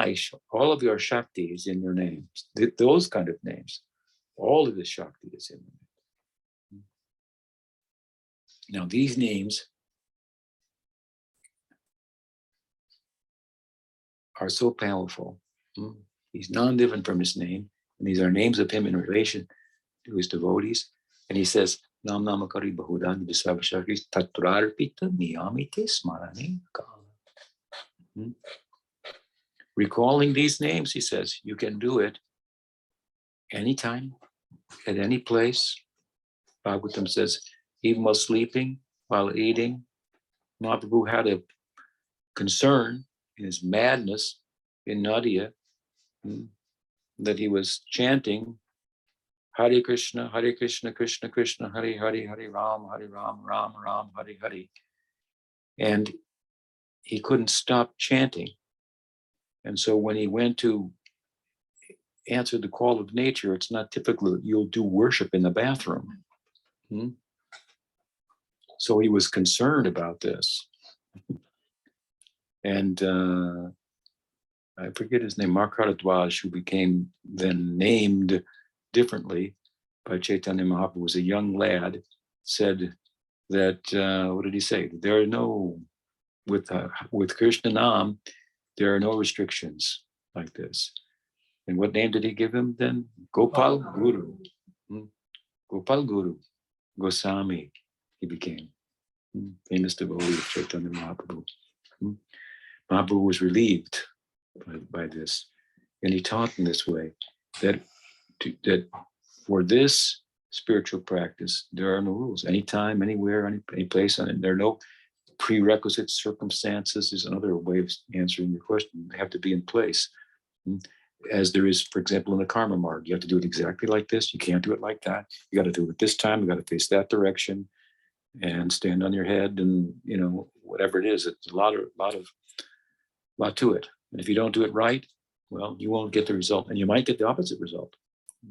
of your Shakti is in your names. Those kind of names. All of the Shakti is in them. Now, these names are so powerful. He's non-different from his name. And these are names of him in relation to his devotees. And he says, Nam Namakari Bahudan Visavashakris Tatrarpita Niyamite Smarani Kala. Recalling these names, he says, you can do it anytime, at any place. Bhagavatam says, even while sleeping, while eating. Mahaprabhu had a concern in his madness in Nadia that he was chanting Hare Krishna, Krishna Krishna, Hare Hare, Hare Ram, Ram Ram, Hare Hare. And he couldn't stop chanting. And so when he went to answer the call of nature, it's not typical that you'll do worship in the bathroom. So he was concerned about this. And I forget his name, Mark Haradwaj, who became then named differently by Chaitanya Mahaprabhu, was a young lad, said that, what did he say? There are no, with Krishna Nam, there are no restrictions like this. And what name did he give him then? Gopal Guru. Gopal Guru. Goswami, he became. Famous devotee of Chaitanya Mahaprabhu. Mahaprabhu was relieved by this. And he taught in this way that that for this spiritual practice, there are no rules. Anytime, anywhere, any place, and there are no prerequisite circumstances. Is another way of answering your question. They have to be in place. As there is, for example, in the karma marg, you have to do it exactly like this. You can't do it like that. You got to do it this time. You got to face that direction and stand on your head, and whatever it is. It's a lot to it. And if you don't do it right, well, you won't get the result, and you might get the opposite result.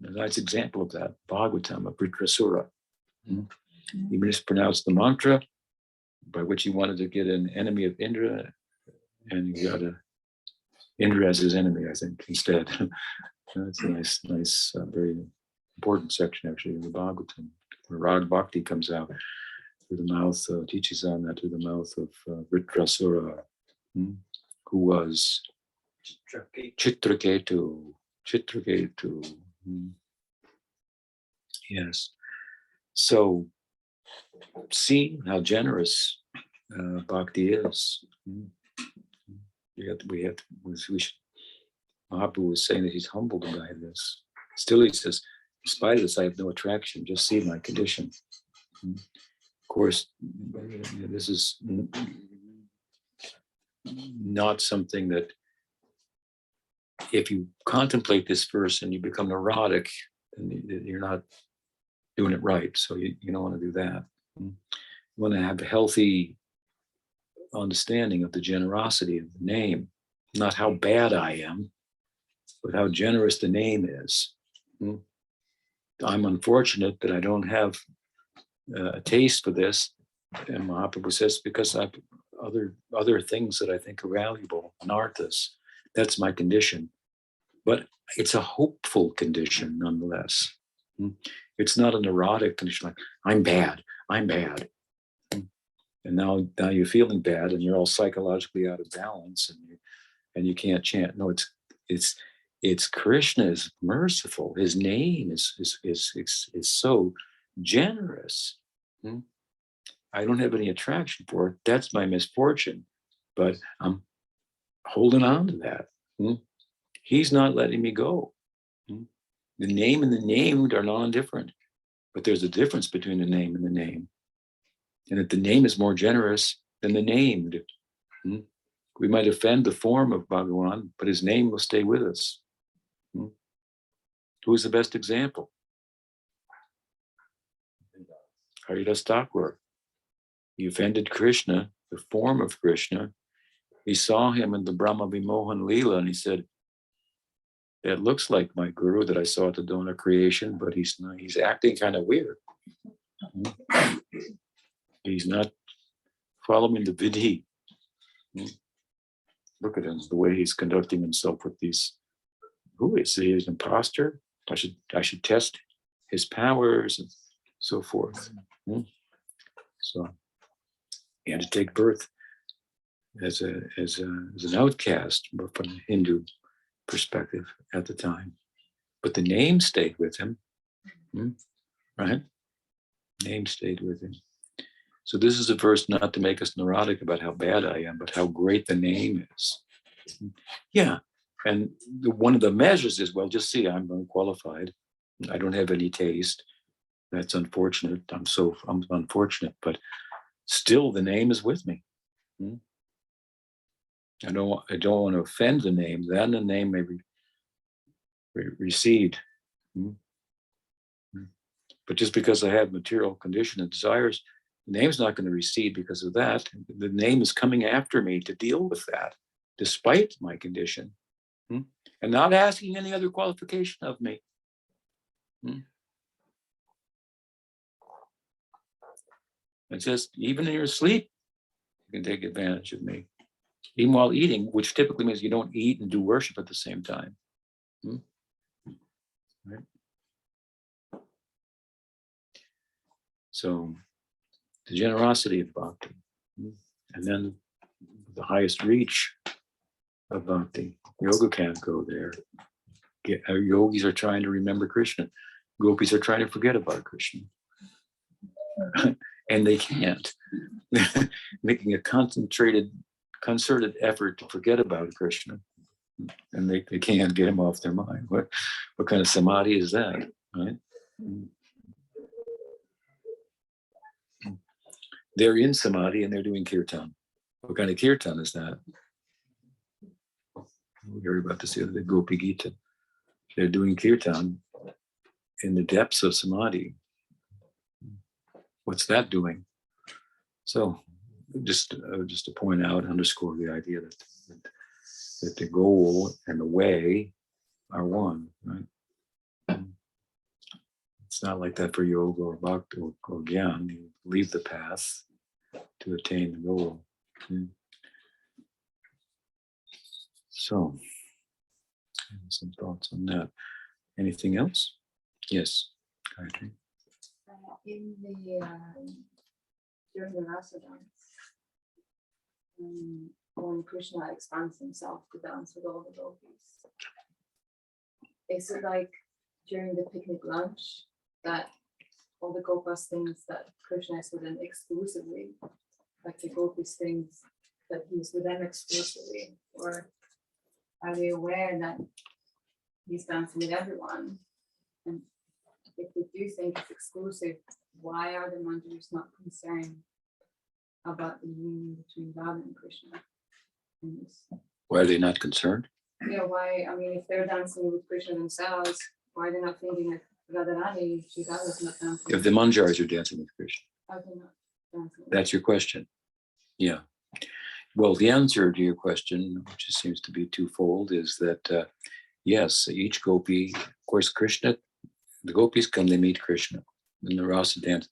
A nice example of that, Bhagavatam, of Vritrasura. He mispronounced the mantra by which he wanted to get an enemy of Indra, and he got Indra as his enemy, I think, instead. That's a nice, very important section, actually, in the Bhagavatam, where Rag Bhakti comes out through the mouth, teaches on that through the mouth of Vritrasura, who was Chitraketu. Yes. So, see how generous bhakti is. Mahaprabhu was saying that he's humbled by this. Still, he says, in spite of this, I have no attraction. Just see my condition. Of course, this is not something that, if you contemplate this verse and you become neurotic, then you're not doing it right. So you don't want to do that. You want to have a healthy understanding of the generosity of the name, not how bad I am, but how generous the name is. I'm unfortunate that I don't have a taste for this. And Mahaprabhu says, because I've other things that I think are valuable, anarthas. That's my condition. But it's a hopeful condition nonetheless. It's not a neurotic condition like, I'm bad. And now you're feeling bad and you're all psychologically out of balance and you can't chant. No, it's Krishna is merciful. His name is so generous. I don't have any attraction for it. That's my misfortune. But I'm holding on to that. He's not letting me go. The name and the named are non-different. But there's a difference between the name and the name. And if the name is more generous than the named, we might offend the form of Bhagavan, but his name will stay with us. Who's the best example? Haridas Thakur. He offended Krishna, the form of Krishna. He saw him in the Brahma Vimohan Leela and he said, that looks like my guru that I saw at the dawn of creation, but he's acting kind of weird. He's not following the vidhi. Look at him, the way he's conducting himself with these. Who is he? He's an imposter. I should test his powers and so forth. So he had to take birth as an outcast from a Hindu perspective at the time. But the name stayed with him. Right? Name stayed with him. So this is a verse not to make us neurotic about how bad I am, but how great the name is. Yeah. And one of the measures is, well, just see, I'm unqualified. I don't have any taste. That's unfortunate. I'm unfortunate, but still the name is with me. I don't want to offend the name. Then the name may recede. But just because I have material condition and desires, the name's not going to recede because of that. The name is coming after me to deal with that, despite my condition, and not asking any other qualification of me. It says, even in your sleep, you can take advantage of me. Even while eating, which typically means you don't eat and do worship at the same time. Right? So the generosity of bhakti, and then the highest reach of bhakti. Yoga can't go there. Yogis are trying to remember Krishna. Gopis are trying to forget about Krishna. And they can't. Making a concerted effort to forget about Krishna and they can't get him off their mind. What kind of samadhi is that, right? They're in samadhi and they're doing kirtan. What kind of kirtan is that? We heard about this the other day, Gopi Gita. They're doing kirtan in the depths of samadhi. What's that doing? So just to point out, underscore the idea that the goal and the way are one, right? It's not like that for yoga or bhakti or gyan. You leave the path to attain the goal. So, some thoughts on that. Anything else? Yes, Gayatri. In the during the rasa dance, when Krishna expands himself to dance with all the gopis, is it like during the picnic lunch that all the gopas thinks that Krishna is with them exclusively, like the gopis thinks that he's with them exclusively, or are they aware that he's dancing with everyone? And if they do think it's exclusive, why are the mandaris not concerned about the union between Radha and Krishna? Why are they not concerned? Yeah, why? I mean, if they're dancing with Krishna themselves, why are they not thinking that Radharani, Radha's not dancing? If the manjaris are dancing with Krishna. Are they not dancing? That's your question. Yeah. Well, the answer to your question, which seems to be twofold, is that yes, each gopi, of course, Krishna, the gopis come, they meet Krishna, and the rasa dance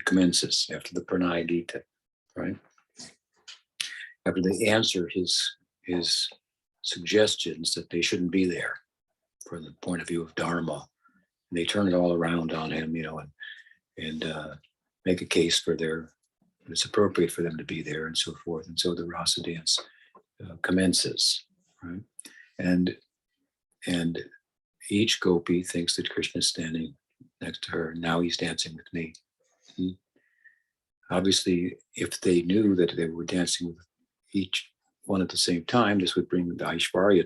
commences after the Pranaya Gita, right? After they answer his suggestions that they shouldn't be there from the point of view of Dharma, and they turn it all around on him, and make a case for it's appropriate for them to be there and so forth. And so the rasa dance commences, right? And each gopi thinks that Krishna is standing next to her. Now he's dancing with me. Obviously, if they knew that they were dancing with each one at the same time, this would bring the Aishvarya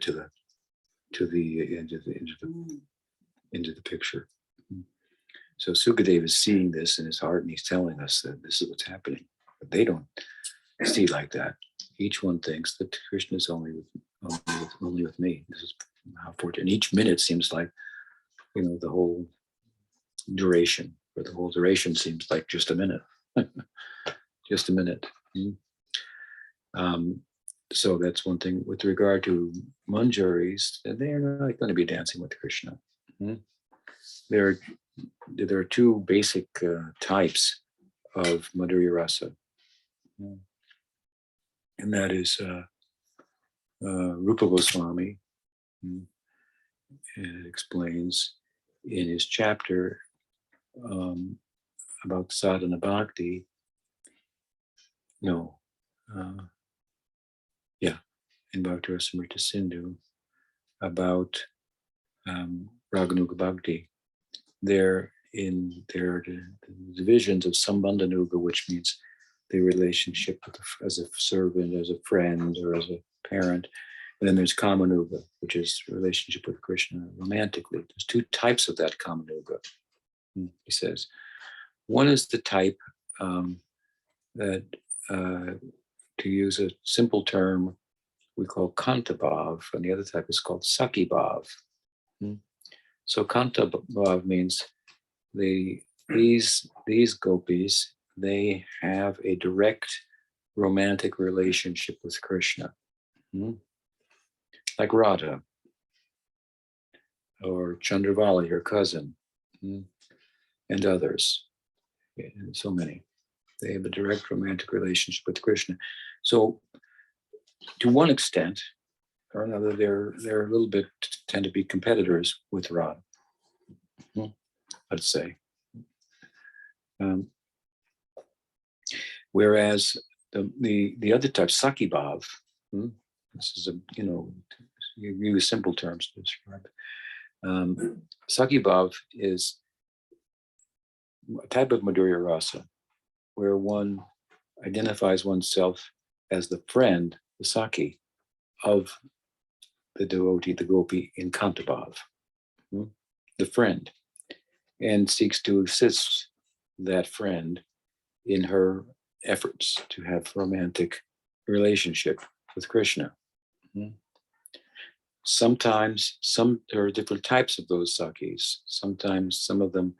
into the picture. So Sukadeva is seeing this in his heart, and he's telling us that this is what's happening. But they don't see like that. Each one thinks that Krishna is only with me. This is how fortunate. And each minute seems like, the whole duration, or the whole duration seems like just a minute. Just a minute. So that's one thing. With regard to manjaris, they are not going to be dancing with Krishna. There are two basic types of Madhurya Rasa. And that is Rupa Goswami explains in his chapter about sadhana bhakti. In Bhakti Rasamrita Sindhu, about Raganuga Bhakti. There are the divisions of Sambandhanuga, which means the relationship as a servant, as a friend, or as a parent. And then there's Kamanuga, which is relationship with Krishna romantically. There's two types of that Kamanuga, he says. One is the type that, to use a simple term, we call Kantabhav, and the other type is called Sakibhav. So Kantabhav means these gopis, they have a direct romantic relationship with Krishna, like Radha or Chandravali, her cousin, and others, and so many. They have a direct romantic relationship with Krishna. So, to one extent or another, they're a little bit tend to be competitors with Radha. Let's say. Whereas the other type, Sakibhav, this is you use simple terms to describe it. Sakibhav is a type of Madhurya Rasa where one identifies oneself as the friend, the Saki, of the devotee, the gopi, in Kantabhav, the friend, and seeks to assist that friend in her efforts to have romantic relationship with Krishna. Sometimes there are different types of those sakis. Sometimes some of them,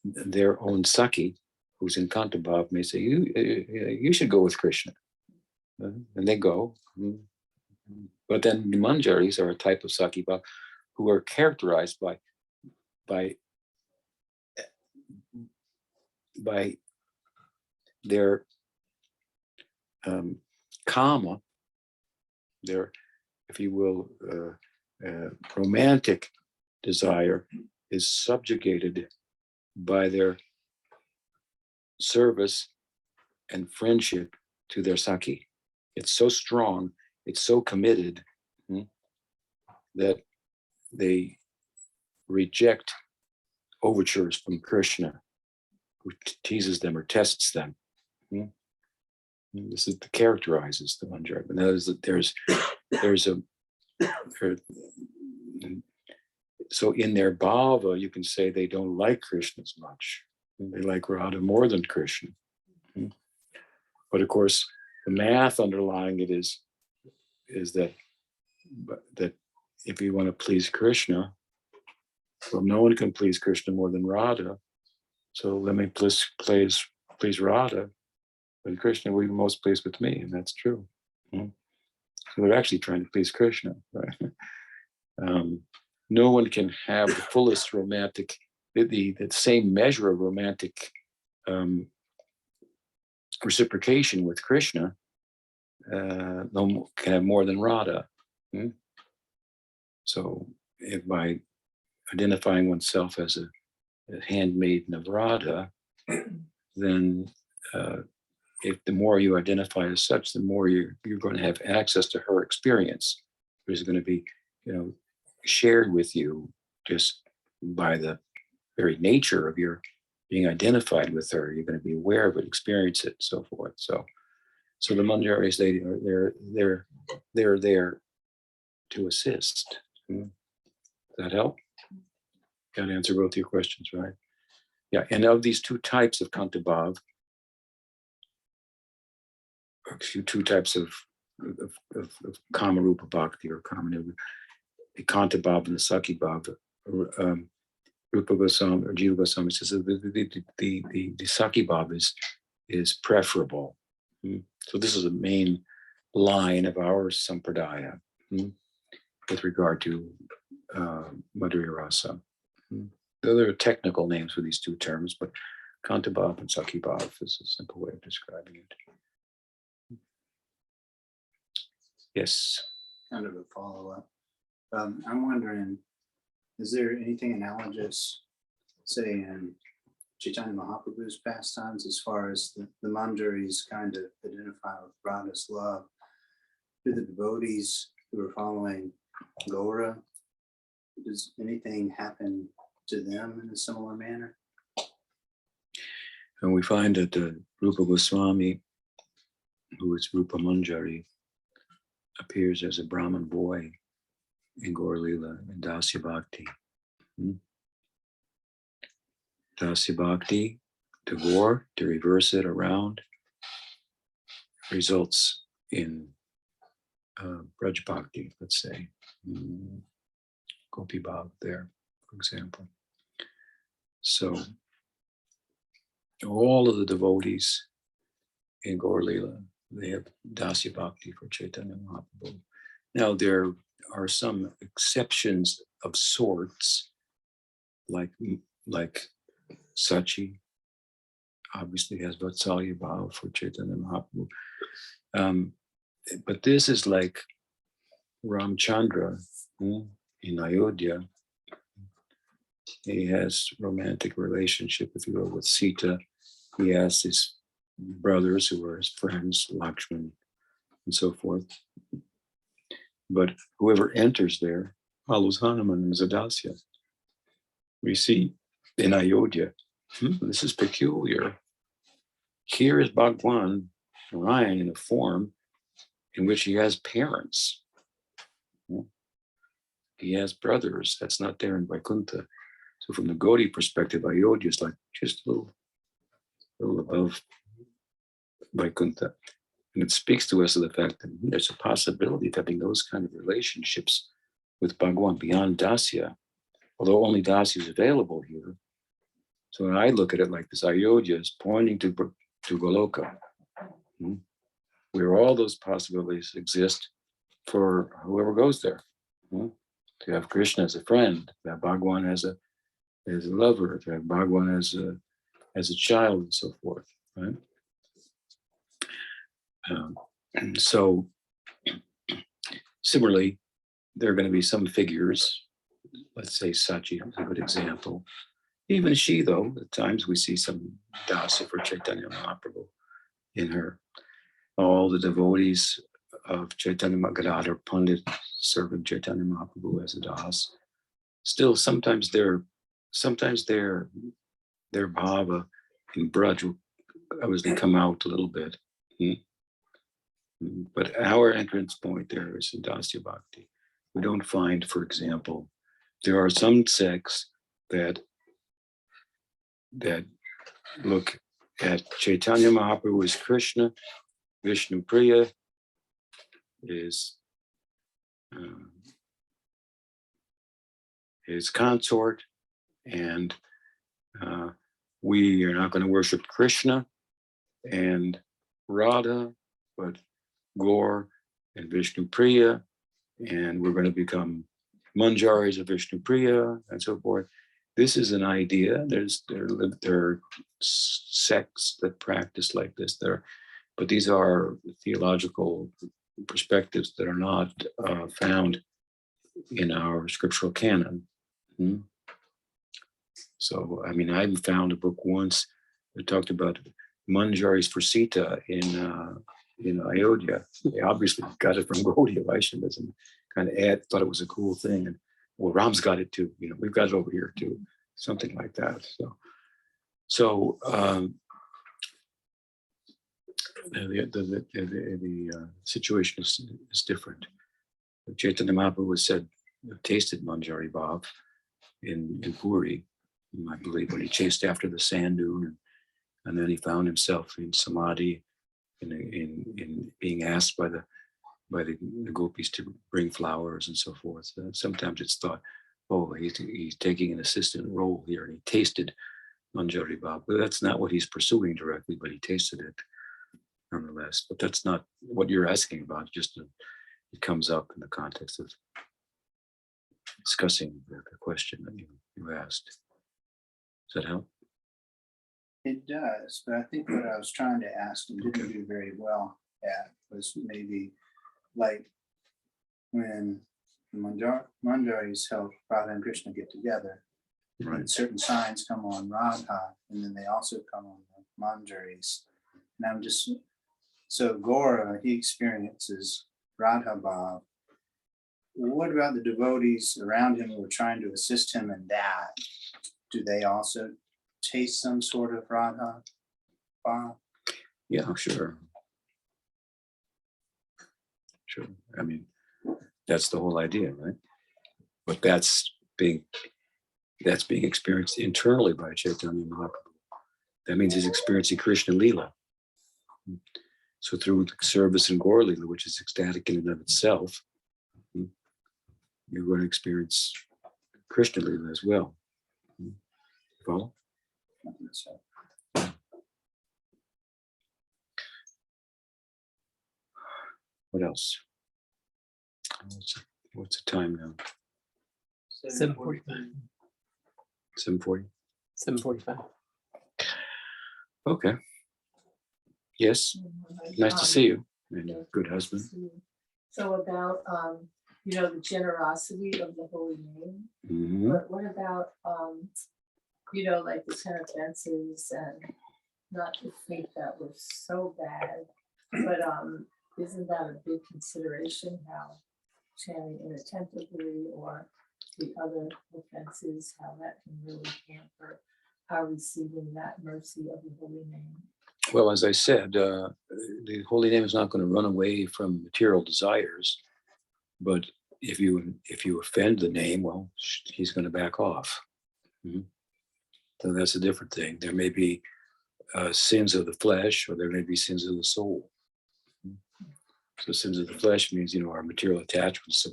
their own saki, who's in Kantabhav, may say, you should go with Krishna. And they go. But then the manjaris are a type of saki bhav who are characterized by their kama, their, if you will, romantic desire is subjugated by their service and friendship to their saki. It's so strong, it's so committed that they reject overtures from Krishna, who teases them or tests them. This is the characterizes the manjari. And that is that so in their bhava, you can say they don't like Krishna as much. They like Radha more than Krishna. But of course, the math underlying it is that if you want to please Krishna, well, no one can please Krishna more than Radha. So let me please Radha. But Krishna will be most pleased with me, and that's true. So they're actually trying to please Krishna. Right? No one can have the fullest romantic, the same measure of romantic reciprocation with Krishna. No can have more than Radha. So if by identifying oneself as a handmaiden of Radha, then if the more you identify as such, the more you're going to have access to her experience, which is going to be, shared with you just by the very nature of your being identified with her. You're going to be aware of it, experience it, so forth. So the manjaris, they're there to assist. Does that help? Got to answer both your questions, right? Yeah, and of these two types of kantabhav, two types of kamarupa bhakti or kamarupa, the kantabhav and the saki bhav, Rupa Goswami or Jiva Goswami says that the saki bhav is preferable. So this is a main line of our sampradaya with regard to Madhurya Rasa. There are technical names for these two terms, but kantabhav and saki bhav is a simple way of describing it. Yes. Kind of a follow-up. I'm wondering, is there anything analogous, say, in Chaitanya Mahaprabhu's pastimes, as far as the manjaris kind of identify with Radha's love? Do the devotees who are following Gaura, does anything happen to them in a similar manner? And we find that Rupa Goswami, who is Rupa Manjari, appears as a Brahman boy in Gaur Lila and Dasya Bhakti. Dasya Bhakti to Gaur, to reverse it around, results in Braj Bhakti, let's say. Gopi Bhav there, for example. So all of the devotees in Gaur Lila, they have Dasya Bhakti for Chaitanya Mahaprabhu. Now there are some exceptions of sorts, like Sachi obviously has Vatsalya Bhav for Chaitanya Mahaprabhu. But this is like Ramchandra in Ayodhya. He has romantic relationship, if you will, with Sita. He has his brothers who are his friends, Lakshman and so forth. But whoever enters there follows Hanuman and Zadasya. We see in Ayodhya, this is peculiar. Here is Bhagwan lying in a form in which he has parents. he has brothers. That's not there in Vaikuntha. So from the Gaudiya perspective, Ayodhya is like just a little above Vaikuntha. And it speaks to us of the fact that there's a possibility of having those kind of relationships with Bhagavan beyond Dasya, although only Dasya is available here. So when I look at it like this, Ayodhya is pointing to Goloka, where all those possibilities exist for whoever goes there. To have Krishna as a friend, to have Bhagavan as a lover, to have Bhagavan as a child, and so forth. Right? So similarly, there are going to be some figures. Let's say Sachi is a good example. Even she, though, at times we see some dasa for Chaitanya Mahaprabhu in her. All the devotees of Chaitanya Gadadhar Pandit serving Chaitanya Mahaprabhu as a das. Still, sometimes their bhava in Braj will obviously come out a little bit. But our entrance point there is in Dasya Bhakti. We don't find, for example, there are some sects that look at Chaitanya Mahaprabhu as Krishna, Vishnu Priya is his consort, and we are not going to worship Krishna and Radha, but Gaur and Vishnu Priya, and we're going to become Manjaris of Vishnu Priya, and so forth. This is an idea. There are sects that practice like this there, but these are theological perspectives that are not found in our scriptural canon. So, I mean, I found a book once that talked about Manjaris for Sita in Ayodhya. They obviously got it from Gaudiya Vaishnavism, kind of thought it was a cool thing. And well, Ram's got it too. We've got it over here too, something like that. So the situation is different. Chaitanya Mahaprabhu was tasted Manjari Bhav in Puri, I believe, when he chased after the sand dune, and then he found himself in samadhi, in being asked by the gopis to bring flowers and so forth. Sometimes it's thought, oh, he's taking an assistant role here, and he tasted Manjari Bhav. But that's not what he's pursuing directly, but he tasted it nonetheless. But that's not what you're asking about. Just it comes up in the context of discussing the question that you asked. Does that help? It does, but I think what I was trying to ask and didn't do very well at was maybe like when the Manjaris help Radha and Krishna get together, Right. and certain signs come on Radha, and then they also come on the Manjaris. And I'm just, so Gora, he experiences Radha Bhav. What about the devotees around him who are trying to assist him in that? Do they also taste some sort of Radha Bhav? Yeah, sure. Sure. I mean, that's the whole idea, right? But that's being experienced internally by Chaitanya Mahaprabhu. That means he's experiencing Krishna Lila. So through the service in Gaur Lila, which is ecstatic in and of itself, you're going to experience Krishna Lila as well. Follow? What else? What's the time now? 7:45. 7:40? 7:45. Okay. Yes, nice to see you. And a good husband. So about, the generosity of the holy name, Mhm. but what about, like the 10 offenses, and not to think that we're so bad, but isn't that a big consideration, how chanting inattentively or the other offenses, how that can really hamper our receiving that mercy of the holy name? Well, as I said, the holy name is not going to run away from material desires, but if you offend the name, well, he's going to back off. Mhm. So that's a different thing. There may be sins of the flesh, or there may be sins of the soul. So sins of the flesh means, our material attachments. So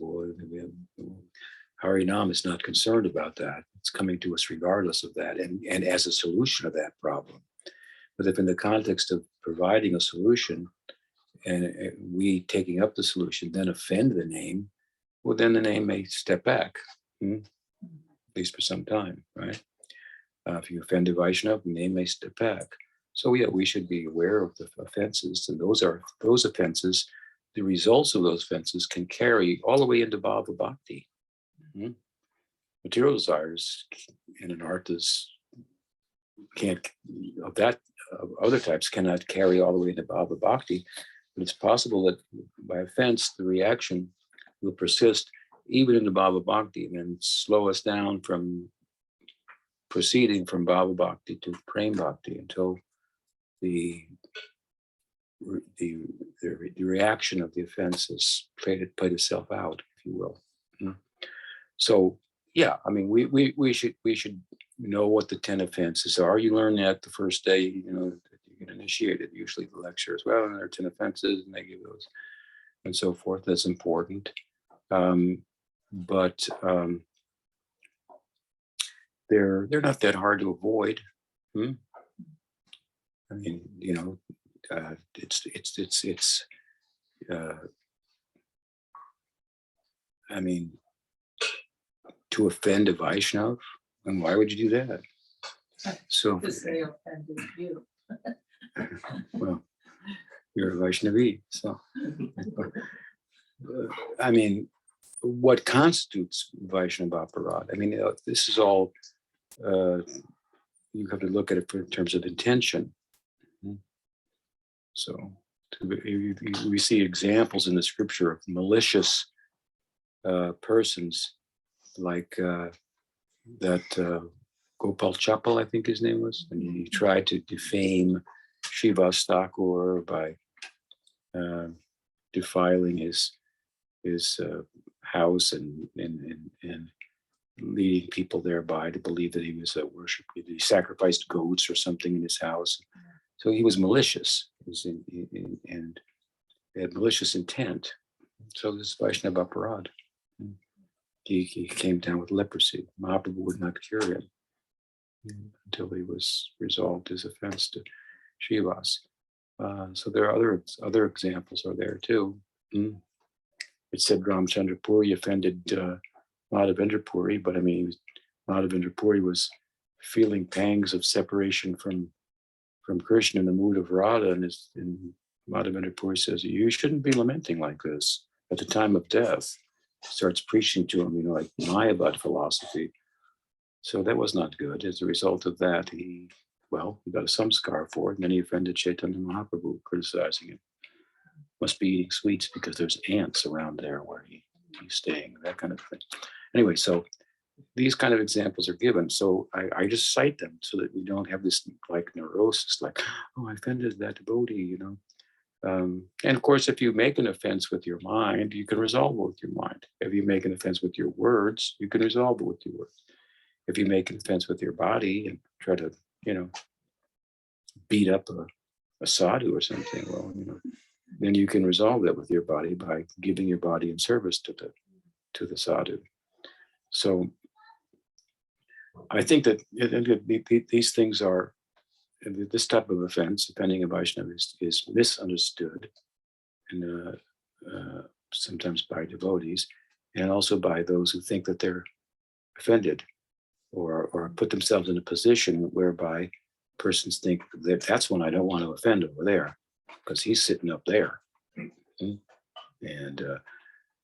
Harinam is not concerned about that. It's coming to us regardless of that, and as a solution of that problem. But if in the context of providing a solution, and we taking up the solution, then offend the name, well, then the name may step back, at least for some time, right? If you offend a Vaishnava, the name may step back. So yeah, we should be aware of the offenses, and those offenses. The results of those offenses can carry all the way into Bhava Bhakti. Material desires in an artist can't, of other types, cannot carry all the way into Bhava Bhakti. But it's possible that by offense, the reaction will persist even in the Bhava Bhakti and then slow us down from proceeding from Bhava Bhakti to Prem Bhakti until the reaction of the offense has played itself out, if you will. So yeah, I mean, we should know what the 10 offenses are. You learn that the first day, you get initiated. Usually the lecture as well, and there are 10 offenses, and they give those, and so forth. That's important. But they're not that hard to avoid. I mean, I mean, to offend a Vaishnav, and why would you do that? So, Because they offended you. well, you're a Vaishnavi, so I mean, what constitutes Vaishnavaparad? I mean, this is all you have to look at it in terms of intention. So we see examples in the scripture of malicious persons, like that Gopal Chapal, I think his name was, and he tried to defame Srivas Thakur by defiling his house and leading people thereby to believe that he was a worship. He sacrificed goats or something in his house. So he was malicious, and had malicious intent. So this is Vaishnavaparad. He came down with leprosy. Mahaprabhu would not cure him until he was resolved his offense to Srivas. So there are other examples are there too. It said Ramchandra Puri offended Madhavendra Puri, but I mean, Madhavendra Puri was feeling pangs of separation from Krishna in the mood of Radha, and Madhavendra Puri says, you shouldn't be lamenting like this at the time of death. Starts preaching to him, like Mayavad philosophy. So that was not good. As a result of that, he got a samskar for it, and then he offended Chaitanya Mahaprabhu, criticizing him. Must be eating sweets because there's ants around there where he's staying, that kind of thing. Anyway, so these kind of examples are given. So I just cite them so that we don't have this like neurosis, like, oh, I offended that devotee, And of course, if you make an offense with your mind, you can resolve it with your mind. If you make an offense with your words, you can resolve it with your words. If you make an offense with your body and try to, beat up a sadhu or something, then you can resolve that with your body by giving your body in service to the sadhu. So I think that these things are, this type of offense, offending a Vaishnava, is misunderstood, and sometimes by devotees, and also by those who think that they're offended, or put themselves in a position whereby persons think that that's one I don't want to offend over there, because he's sitting up there, and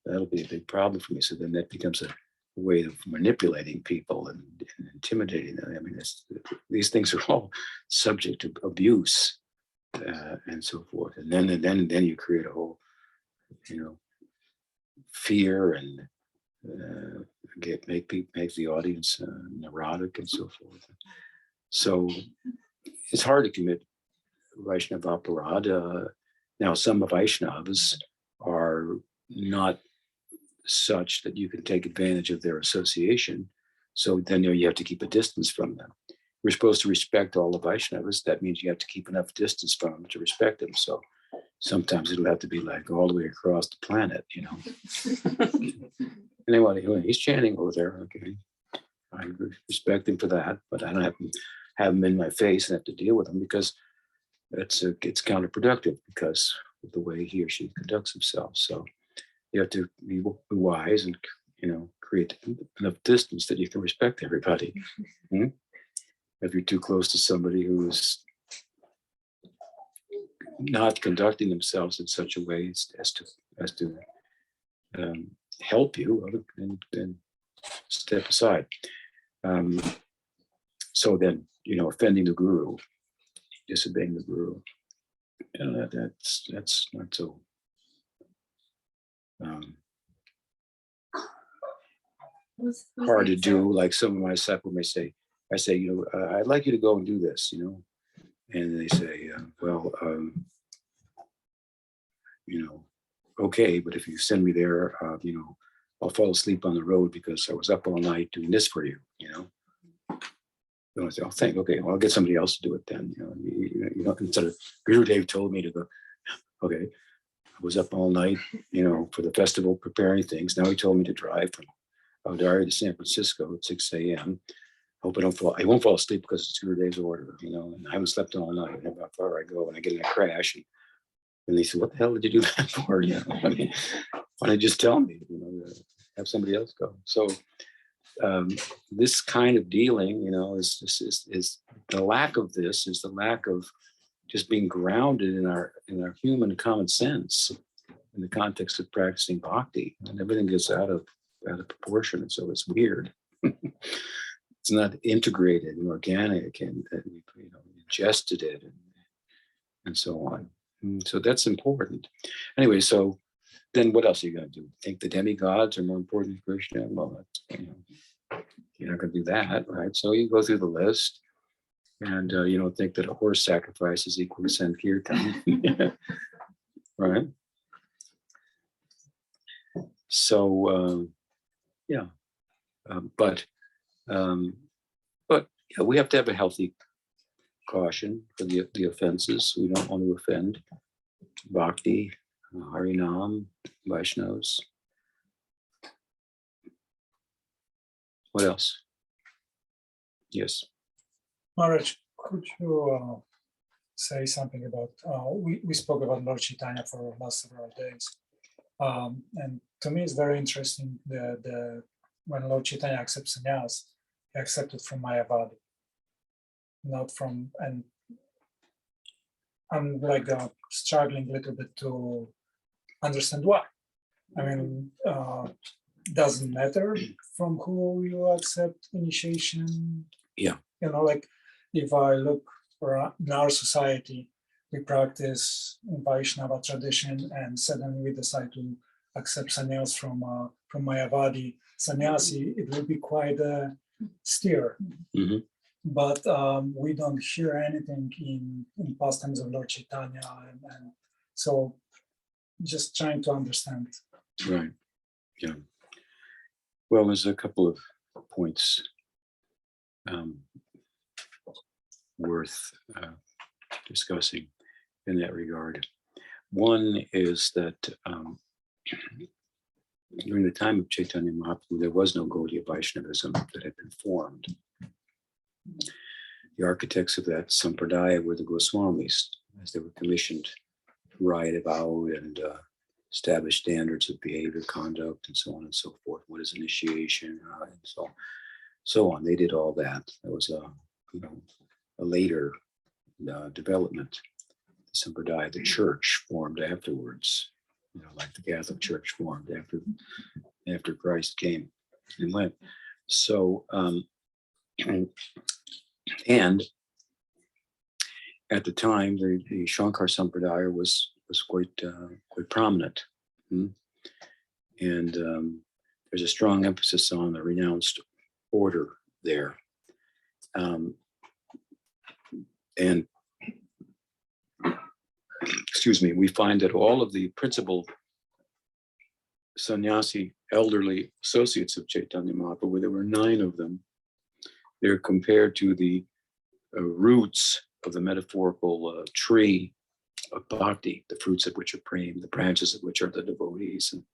that'll be a big problem for me. So then that becomes a way of manipulating people and intimidating them. I mean, these things are all subject to abuse and so forth. And then you create a whole, fear and make the audience neurotic and so forth. So it's hard to commit Vaishnavaparad. Now, some Vaishnavas are not such that you can take advantage of their association. So then you have to keep a distance from them. We're supposed to respect all the Vaishnavas. That means you have to keep enough distance from them to respect them. So sometimes it'll have to be like all the way across the planet, you know. Anyway, he's chanting over there. Okay, I respect him for that, but I don't have him in my face and have to deal with him because it's counterproductive because of the way he or she conducts himself. So you have to be wise and, you know, create enough distance that you can respect everybody. If you're too close to somebody who is not conducting themselves in such a way as to help you, then step aside. So then, you know, offending the guru, disobeying the guru, that's not so. Who's Hard the to do. Like some of my disciples may say, I say, you know, I'd like you to go and do this, you know, and they say, you know, okay, but if you send me there, you know, I'll fall asleep on the road because I was up all night doing this for you, you know. And I say, oh, okay, well, I'll get somebody else to do it then, you know, instead of Guru Dev told me to go, okay, I was up all night, you know, for the festival preparing things. Now he told me to drive from Aldari to San Francisco at 6 a.m. Hope I won't fall asleep because it's Guru Dev's order, you know, and I haven't slept all night. And about far I go and I get in a crash. And they said, what the hell did you do that for? You know, I mean, why don't you just tell me, you know, have somebody else go. So this kind of dealing, you know, is the lack of this is the lack of just being grounded in our human common sense in the context of practicing bhakti, and everything gets out of proportion, and so it's weird. It's not integrated and organic, and we, you know, ingested it, and so on. So that's important. Anyway, so then what else are you going to do? Think the demigods are more important than Krishna? Well, that's, you know, you're not going to do that, right? So you go through the list, and you don't think that a horse sacrifice is equal to Sankirtan, right? So yeah, but yeah, we have to have a healthy caution for the offenses. We don't want to offend Bhakti, Harinam, Vaishnavas. What else? Yes. Maharaj, could you say something about, we spoke about Lord Chaitanya for the last several days. And to me, it's very interesting that when Lord Chaitanya accepts sannyas, he accepted from Mayavadi, not from, and I'm like struggling a little bit to understand why. I mean, doesn't matter from who you accept initiation. Yeah. You know, like if I look in our society, we practice in Vaishnava tradition, and suddenly we decide to accept sannyas from Mayavadi sannyasi, it will be quite a stir. Mm-hmm. But we don't hear anything in pastimes of Lord Chaitanya, and so just trying to understand. Right. Yeah. Well, there's a couple of points worth discussing in that regard. One is that during the time of Chaitanya Mahaprabhu, there was no Gaudiya Vaishnavism that had been formed. The architects of that sampradaya were the Goswamis, as they were commissioned to write about and establish standards of behavior, conduct, and so on and so forth. What is initiation, and so on. They did all that. That was a later development. The sampradaya, the church formed afterwards. You know, like the Catholic Church formed after Christ came and went. So, and at the time, the Shankar Sampradaya was quite prominent, and there's a strong emphasis on the renounced order there, and excuse me, we find that all of the principal sannyasi elderly associates of Chaitanya Mahaprabhu. There were 9 of them. They're compared to the roots of the metaphorical tree of bhakti, the fruits of which are prem, the branches of which are the devotees, and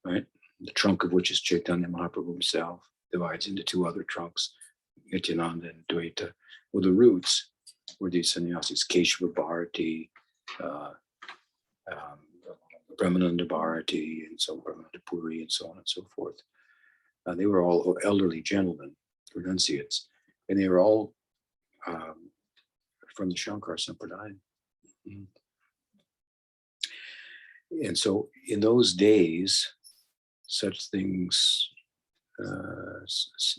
right, the trunk of which is Chaitanya Mahaprabhu himself, divides into 2 other trunks, Nityananda and Dvaita. Well, the roots were these sannyasis, Keshava Bharati, Brahmananda Bharati, and so Brahmananda Puri, and so on and so forth. They were all elderly gentlemen, renunciates, and they were all from the Shankar Sampradaya. And so in those days, such things,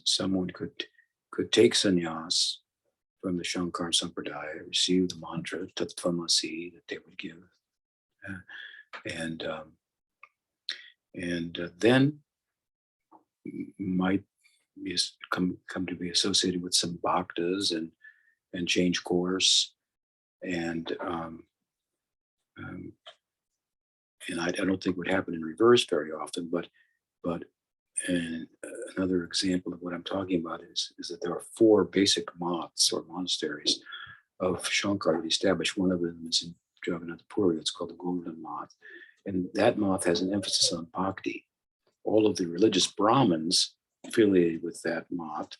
someone could take sannyas from the Shankar Sampradaya, receive the mantra Tat Tvamasi that they would give, and then might come to be associated with some bhaktas and change course, and I don't think would happen in reverse very often, but and another example of what I'm talking about is that there are 4 basic maths or monasteries of Shankar established. One of them is in Jagannath Puri. It's called the Golden Math, and that math has an emphasis on bhakti. All of the religious Brahmins affiliated with that math,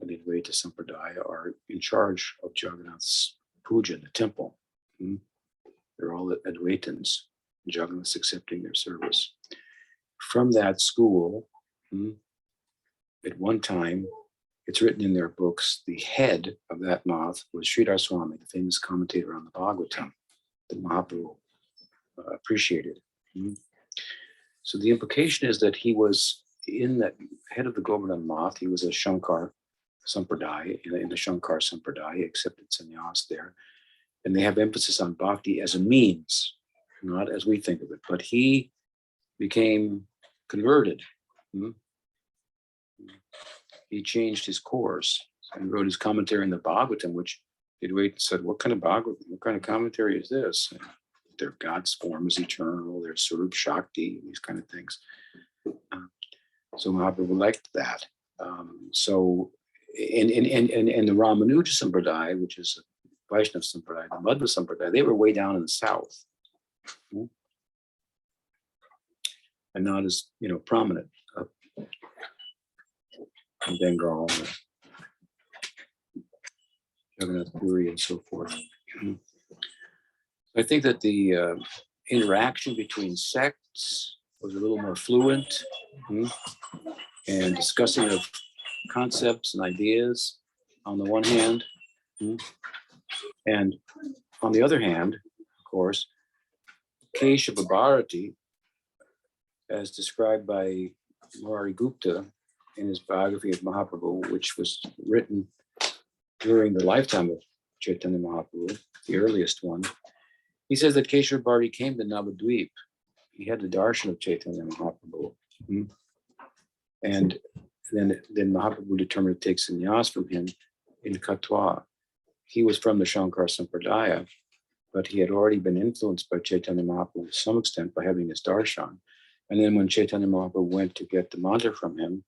and the Advaita Sampradaya, are in charge of Jagannath's puja, the temple. They're all Advaitins, Jagannath's accepting their service. From that school, at one time, it's written in their books, the head of that math was Sridhar Swami, the famous commentator on the Bhagavatam that Mahaprabhu appreciated. So the implication is that he was in that head of the Govardhan math. He was a Shankar Sampradaya, in the Shankar Sampradaya, accepted sannyas there. And they have emphasis on bhakti as a means, not as we think of it. But he became converted. He changed his course and wrote his commentary in the Bhagavatam, which he'd wait and said, what kind of Bhagavatam, what kind of commentary is this? And their God's form is eternal, their Sarup Shakti, these kind of things. So Mahaprabhu liked that. So in the Ramanuja Sampradaya, which is a Vaishnava Sampradaya, the Madhva Sampradaya, they were way down in the south. And not as prominent up in Bengal, Jagannath Puri, and so forth. I think that the interaction between sects was a little more fluent, and discussing of concepts and ideas on the one hand, and on the other hand, of course, Keshava Bharati, as described by Murari Gupta in his biography of Mahaprabhu, which was written during the lifetime of Chaitanya Mahaprabhu, the earliest one. He says that Keshava Bharati came to Navadvip. He had the darshan of Chaitanya Mahaprabhu. And then Mahaprabhu determined to take sannyas from him in Katwa. He was from the Shankar Sampradaya, but he had already been influenced by Chaitanya Mahaprabhu to some extent by having his darshan. And then when Chaitanya Mahaprabhu went to get the mantra from him,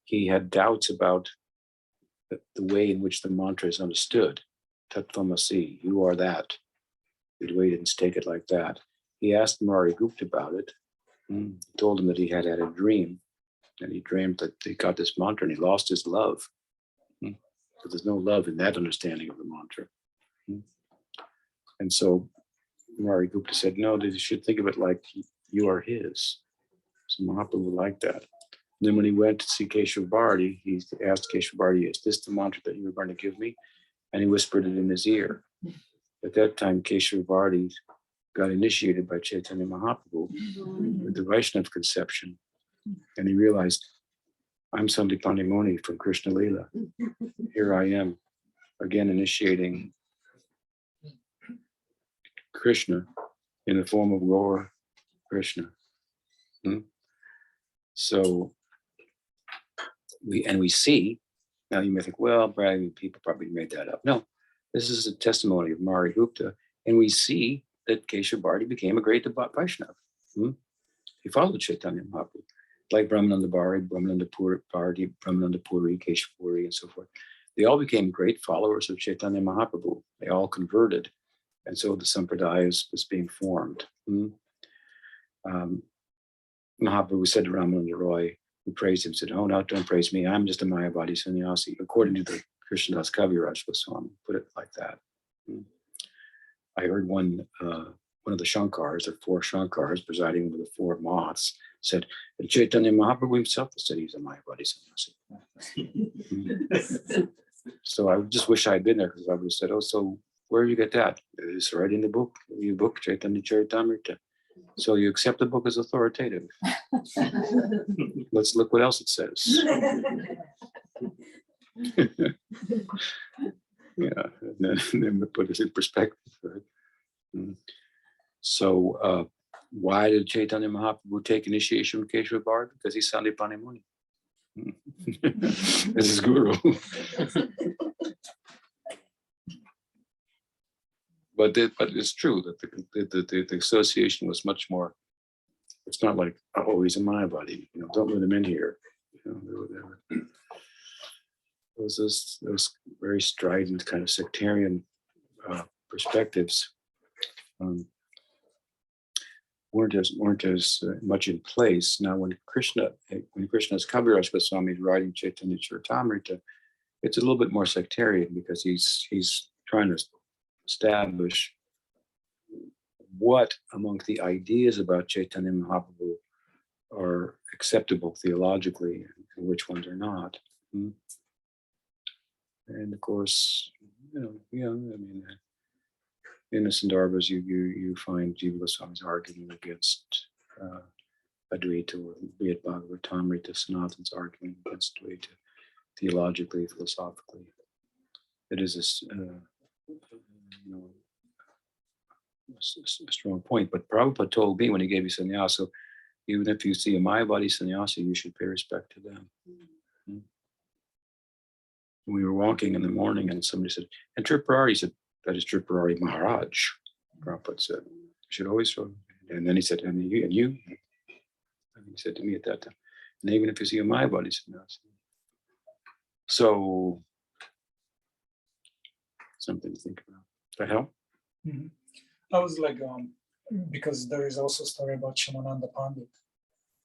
he had doubts about the way in which the mantra is understood. Tat Tvamasi, you are that. The Advaitins take it like that. He asked Murari Gupta about it. He told him that he had a dream, and he dreamed that he got this mantra and he lost his love. So there's no love in that understanding of the mantra. And so Murari Gupta said, no, you should think of it like you are his. So Mahaprabhu liked that. And then when he went to see Keshava Bharati, he asked Keshava Bharati, is this the mantra that you were going to give me? And he whispered it in his ear. At that time, Keshava Bharati got initiated by Chaitanya Mahaprabhu with the Vaishnava conception. And he realized, I'm Sandipani Muni from Krishna Lila. Here I am, again initiating Krishna in the form of Gaura Krishna. So we see, now you may think, well, people probably made that up. No, this is a testimony of Murari Gupta, and we see that Keshava Bharati became a great Vaishnava. He followed Chaitanya Mahaprabhu. like Brahmananda Bari, Brahmananda Puri, Brahmananda Puri, Keshapuri, and so forth. They all became great followers of Chaitanya Mahaprabhu. They all converted, and so the sampradaya was being formed. Mahaprabhu said to Ramananda Roy, who praised him, said, "Oh, no, don't praise me. I'm just a Mayavadi sannyasi," according to the Krishnadas Kaviraj Goswami, put it like that. I heard one of the Shankars, or 4 Shankars presiding over the 4 Mahats, said, and Chaitanya Mahaprabhu himself said he's a Mayavadi sannyasi. So I just wish I had been there, because I would have said, "Oh, so where do you get that?" "It's right in the book, your book, Chaitanya Charitamrita." "So you accept the book as authoritative?" Let's look what else it says. Yeah, and then we put it in perspective. Right? So why did Chaitanya Mahaprabhu take initiation from Keshava Bharata? Because he's Sandipani Muni. As his guru. But it's true that the association was much more. It's not like, "Oh, he's a Mayavadi, don't let him in here." There was those very strident kind of sectarian perspectives weren't as much in place. Now, when Krishna's Kaviraj Goswami is writing Chaitanya Charitamrita, it's a little bit more sectarian, because he's trying to establish what among the ideas about Chaitanya Mahaprabhu are acceptable theologically and which ones are not. And of course, in the Sandarbhas, you find Jiva Goswami's arguing against Advaita, or be it Bhagavatamrita, Sanatan's arguing against Advaita theologically, philosophically. It is a strong point. But Prabhupada told me when he gave me sannyasa, even if you see a Mayavadi sannyasi, you should pay respect to them. We were walking in the morning, and somebody said, and Tripurari said, "That is Tripurari Maharaj." Prabhupada said, "You should always show." And then he said, and you? And he said to me at that time, "And even if you see a Mayavadi sannyasi." So, something to think about. That help? Mhm. I was like, because there is also a story about Shamananda Pandit,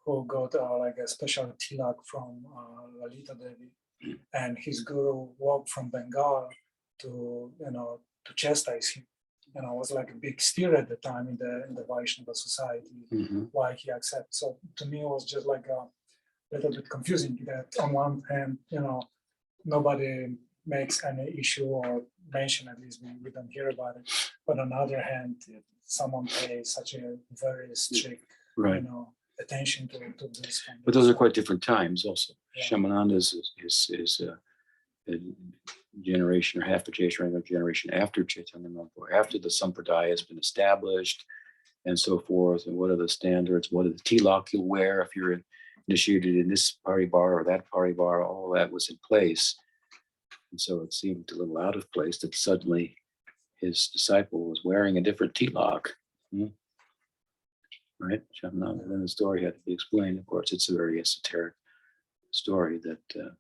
who got like a special tilak from Lalita Devi, and his guru walked from Bengal to chastise him. It was like a big stir at the time in the Vaishnava society, why he accepted. So to me, it was just like a little bit confusing that on one hand, nobody makes any issue or mention, at least we don't hear about it. But on the other hand, someone pays such a very strict, Right. Attention to this. But those are quite different times also. Yeah. Shamananda is a generation or half a generation after Chaitanya Mahaprabhu, after the sampradaya has been established and so forth. And what are the standards? What are the tilak you'll wear if you're initiated in this paribar or that paribar? All that was in place. And so it seemed a little out of place that suddenly his disciple was wearing a different tilak. Right? Shamananda. Then the story had to be explained. Of course, it's a very esoteric story that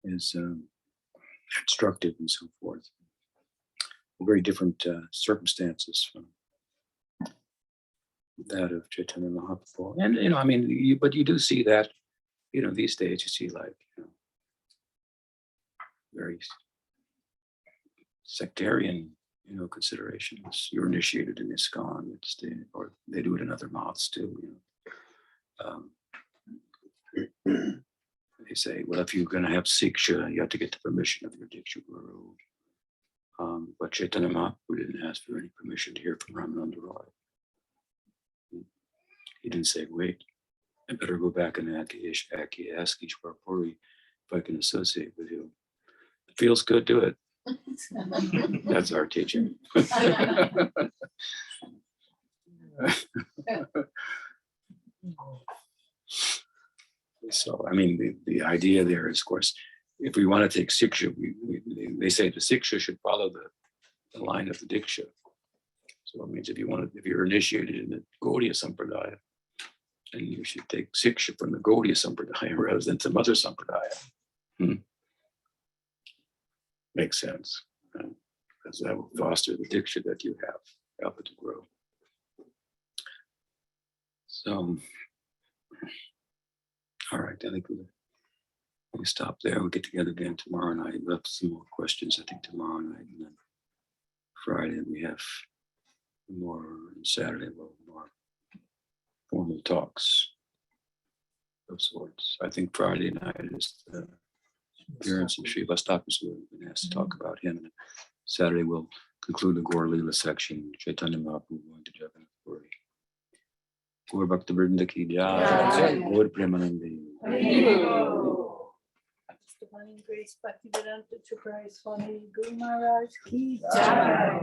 is instructive and so forth. Very different circumstances from that of Chaitanya Mahaprabhu. And, but you do see that, these days you see like, very sectarian, considerations. You're initiated in ISKCON, or they do it in other moths too. They say, well, if you're going to have Siksha, you have to get the permission of your Diksha Guru. But Chaitanya Mahaprabhu didn't ask for any permission to hear from Ramananda Roy. He didn't say, wait, I better go back and ask Ishwar Puri if I can associate with you. It feels good, do it. That's our teaching. So, the idea there is, of course, if we want to take Siksha, they say the Siksha should follow the line of the Diksha. So it means if you're initiated in the Gaudiya Sampradaya, And you should take Siksha from the Gaudiya Sampradaya rather than some other Sampradaya. Makes sense. Because that will foster the Diksha that you have, help it to grow. So, all right, I think we'll stop there. We'll get together again tomorrow night. We'll have some more questions, I think, tomorrow night. And then Friday, we have more, and Saturday, we'll have more formal talks of sorts. I think Friday night is the appearance of Sri Vastapi, so we've been asked to talk about him. And Saturday, we'll conclude the Gaur Leela section, Chaitanya Mahaprabhu going to Jagannath Puri. Gaur Bhakta Vrinda ki jai, Gaur Premanandi. Divine Grace Bhaktivedanta Tripurari Swami Guru Maharaj ki jai.